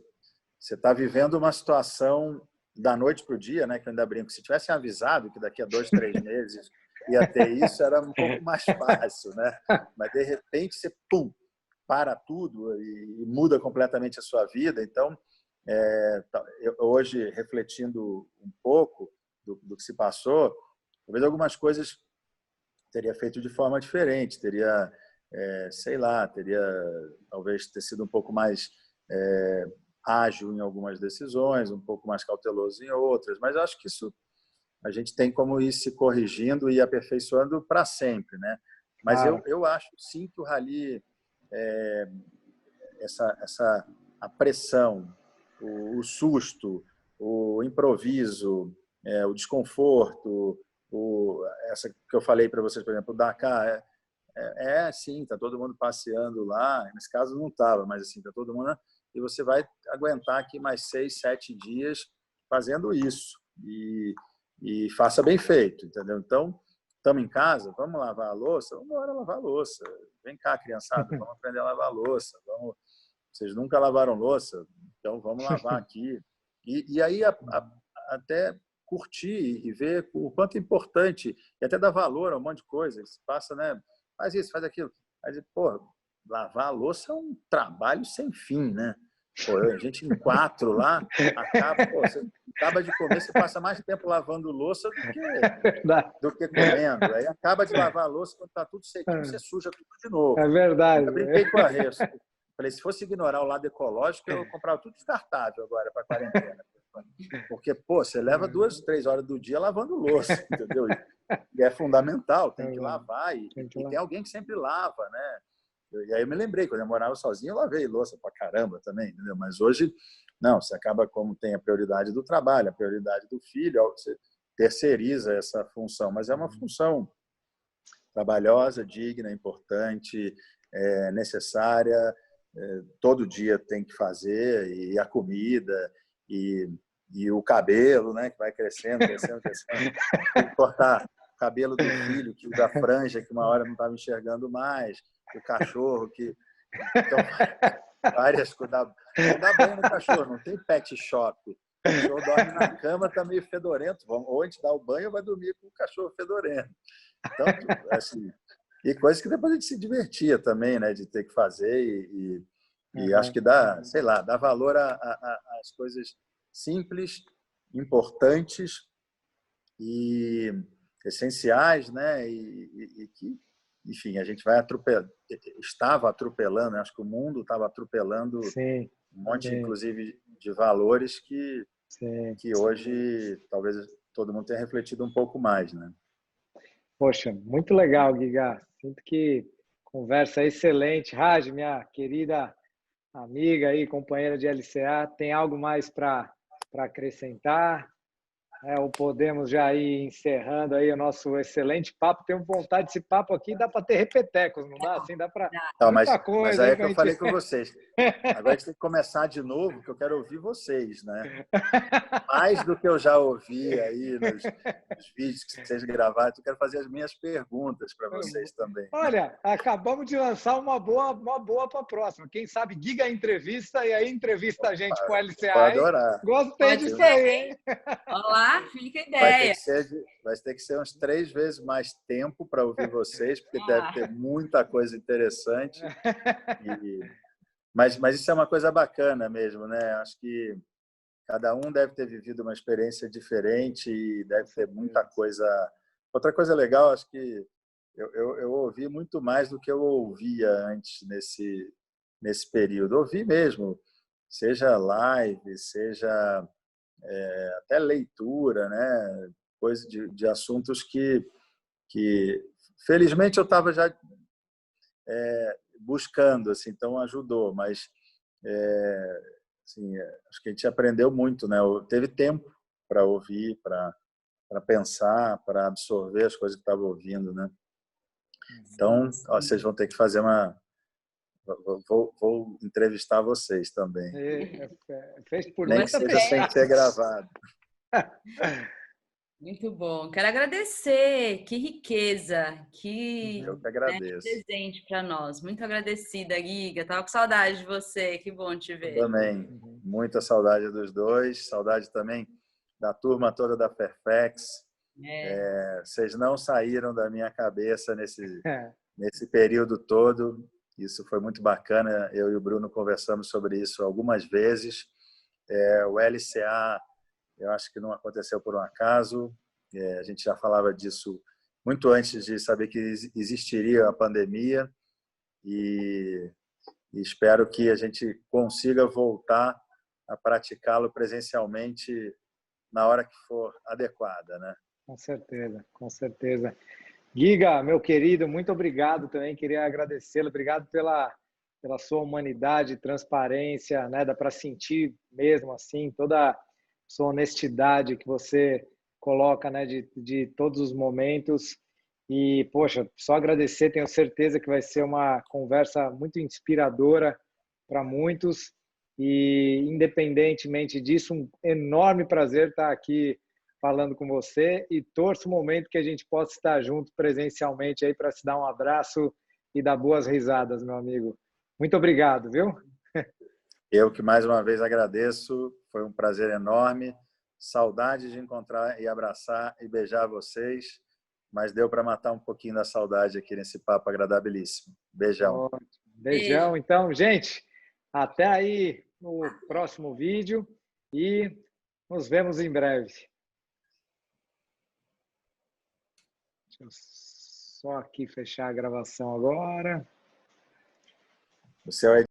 está vivendo uma situação da noite para o dia, né? Que eu ainda brinco, se tivessem avisado que daqui a 2, 3 meses ia ter isso, era um pouco mais fácil, né? Mas, de repente, você, pum, para tudo e muda completamente a sua vida. Então, hoje, refletindo um pouco do que se passou, talvez algumas coisas teria feito de forma diferente, teria, sei lá, teria talvez ter sido um pouco mais ágil em algumas decisões, um pouco mais cauteloso em outras, mas eu acho que isso a gente tem como ir se corrigindo e aperfeiçoando para sempre, né? Mas Claro. eu acho sim que o rally, a pressão, o susto, o improviso, o desconforto, essa que eu falei para vocês, por exemplo, o Dakar, sim, está todo mundo passeando lá, nesse caso não estava, mas assim, está todo mundo, e você vai aguentar aqui mais 6, 7 dias fazendo isso, e faça bem feito, entendeu? Então, estamos em casa, vamos lavar a louça, vamos embora lavar a louça, vem cá, criançada, vamos aprender a lavar a louça, vocês nunca lavaram louça, então vamos lavar aqui. E aí até curtir e ver o quanto é importante, e até dar valor a um monte de coisa. Você passa, né? Faz isso, faz aquilo. Aí, pô, lavar a louça é um trabalho sem fim, né? Pô, a gente em 4 lá, você acaba de comer, você passa mais tempo lavando louça do que comendo. Aí acaba de lavar a louça, quando está tudo sequinho, você suja tudo de novo. É verdade. Eu brinquei com a Rês. Falei, se fosse ignorar o lado ecológico, eu comprava tudo descartável agora para a quarentena. Porque, pô, você leva 2, 3 horas do dia lavando louça, entendeu? E é fundamental, tem que lavar. E tem alguém que sempre lava, né? E aí eu me lembrei, quando eu morava sozinho, eu lavei louça pra caramba também, entendeu? Mas hoje, não, você acaba, como tem a prioridade do trabalho, a prioridade do filho, você terceiriza essa função. Mas é uma função trabalhosa, digna, importante, necessária, todo dia tem que fazer, e a comida, e o cabelo, né, que vai crescendo, crescendo, crescendo. Tem que cortar o cabelo do filho, que usa franja, que uma hora não estava enxergando mais, o cachorro, que... Então, várias coisas. Não dá banho no cachorro, não tem pet shop. O cachorro dorme na cama, está meio fedorento. Ou a gente dá o banho ou vai dormir com o cachorro fedorento. Então, assim, e coisas que depois a gente se divertia também, né, de ter que fazer e acho que dá, sei lá, dá valor às coisas simples, importantes e essenciais, né, e que, enfim, a gente vai estava atropelando, né? Acho que o mundo estava atropelando Sim, um monte, sim, inclusive, de valores sim. que hoje talvez todo mundo tenha refletido um pouco mais, né? Poxa, muito legal, Guiga. Sinto que conversa excelente. Raj, minha querida amiga e companheira de LCA, tem algo mais para acrescentar? Ou podemos já ir encerrando aí o nosso excelente papo. Tenho vontade desse papo aqui, dá para ter repetecos, não dá? Assim, dá para Não, muita mas coisa aí aí é que para a eu falei gente... com vocês. Agora a gente tem que começar de novo, que eu quero ouvir vocês, né? Mais do que eu já ouvi aí nos vídeos que vocês gravaram, eu quero fazer as minhas perguntas para vocês também. Olha, acabamos de lançar uma boa para a próxima. Quem sabe Giga entrevista e aí entrevista a gente com a Vou LCA, hein? adorar. Gostei disso aí, hein? Olá, fica a Vai ter ideia. que ser uns 3 vezes mais tempo para ouvir vocês, porque deve ter muita coisa interessante. Mas isso é uma coisa bacana mesmo, né? Acho que cada um deve ter vivido uma experiência diferente e deve ter muita coisa. Outra coisa legal, acho que eu ouvi muito mais do que eu ouvia antes nesse período. Ouvi mesmo, seja live, seja até leitura, né? Coisa de assuntos que felizmente eu estava já buscando, assim, então ajudou, mas assim, acho que a gente aprendeu muito, né? Teve tempo para ouvir, para pensar, para absorver as coisas que estava ouvindo, né? Então, ó, vocês vão ter que fazer uma... Vou entrevistar vocês também. Fez por Nem mim, que tá seja sem fechado. ter gravado. Muito bom. Quero agradecer. Que riqueza, Eu que né, que agradeço. presente para nós. Muito agradecida, Giga. Tava com saudade de você. Que bom te Eu ver. também. Muita saudade dos dois. Saudade também da turma toda da Fairfax. Vocês não saíram da minha cabeça nesse período todo. Isso foi muito bacana. Eu e o Bruno conversamos sobre isso algumas vezes. O LCA, eu acho que não aconteceu por um acaso. A gente já falava disso muito antes de saber que existiria a pandemia e espero que a gente consiga voltar a praticá-lo presencialmente na hora que for adequada, né? Com certeza, com certeza. Giga, meu querido, muito obrigado também. Queria agradecê-lo. Obrigado pela sua humanidade, transparência, né? Dá para sentir mesmo assim toda a sua honestidade que você coloca, né? De todos os momentos. E, poxa, só agradecer. Tenho certeza que vai ser uma conversa muito inspiradora para muitos. E, independentemente disso, um enorme prazer estar aqui falando com você e torço o momento que a gente possa estar junto presencialmente aí para se dar um abraço e dar boas risadas, meu amigo. Muito obrigado, viu? Eu que mais uma vez agradeço, foi um prazer enorme. Saudade de encontrar e abraçar e beijar vocês, mas deu para matar um pouquinho da saudade aqui nesse papo agradabilíssimo. Beijão. Ótimo. Beijão. Então, gente, até aí no próximo vídeo e nos vemos em breve. Deixa eu só aqui fechar a gravação agora. O seu é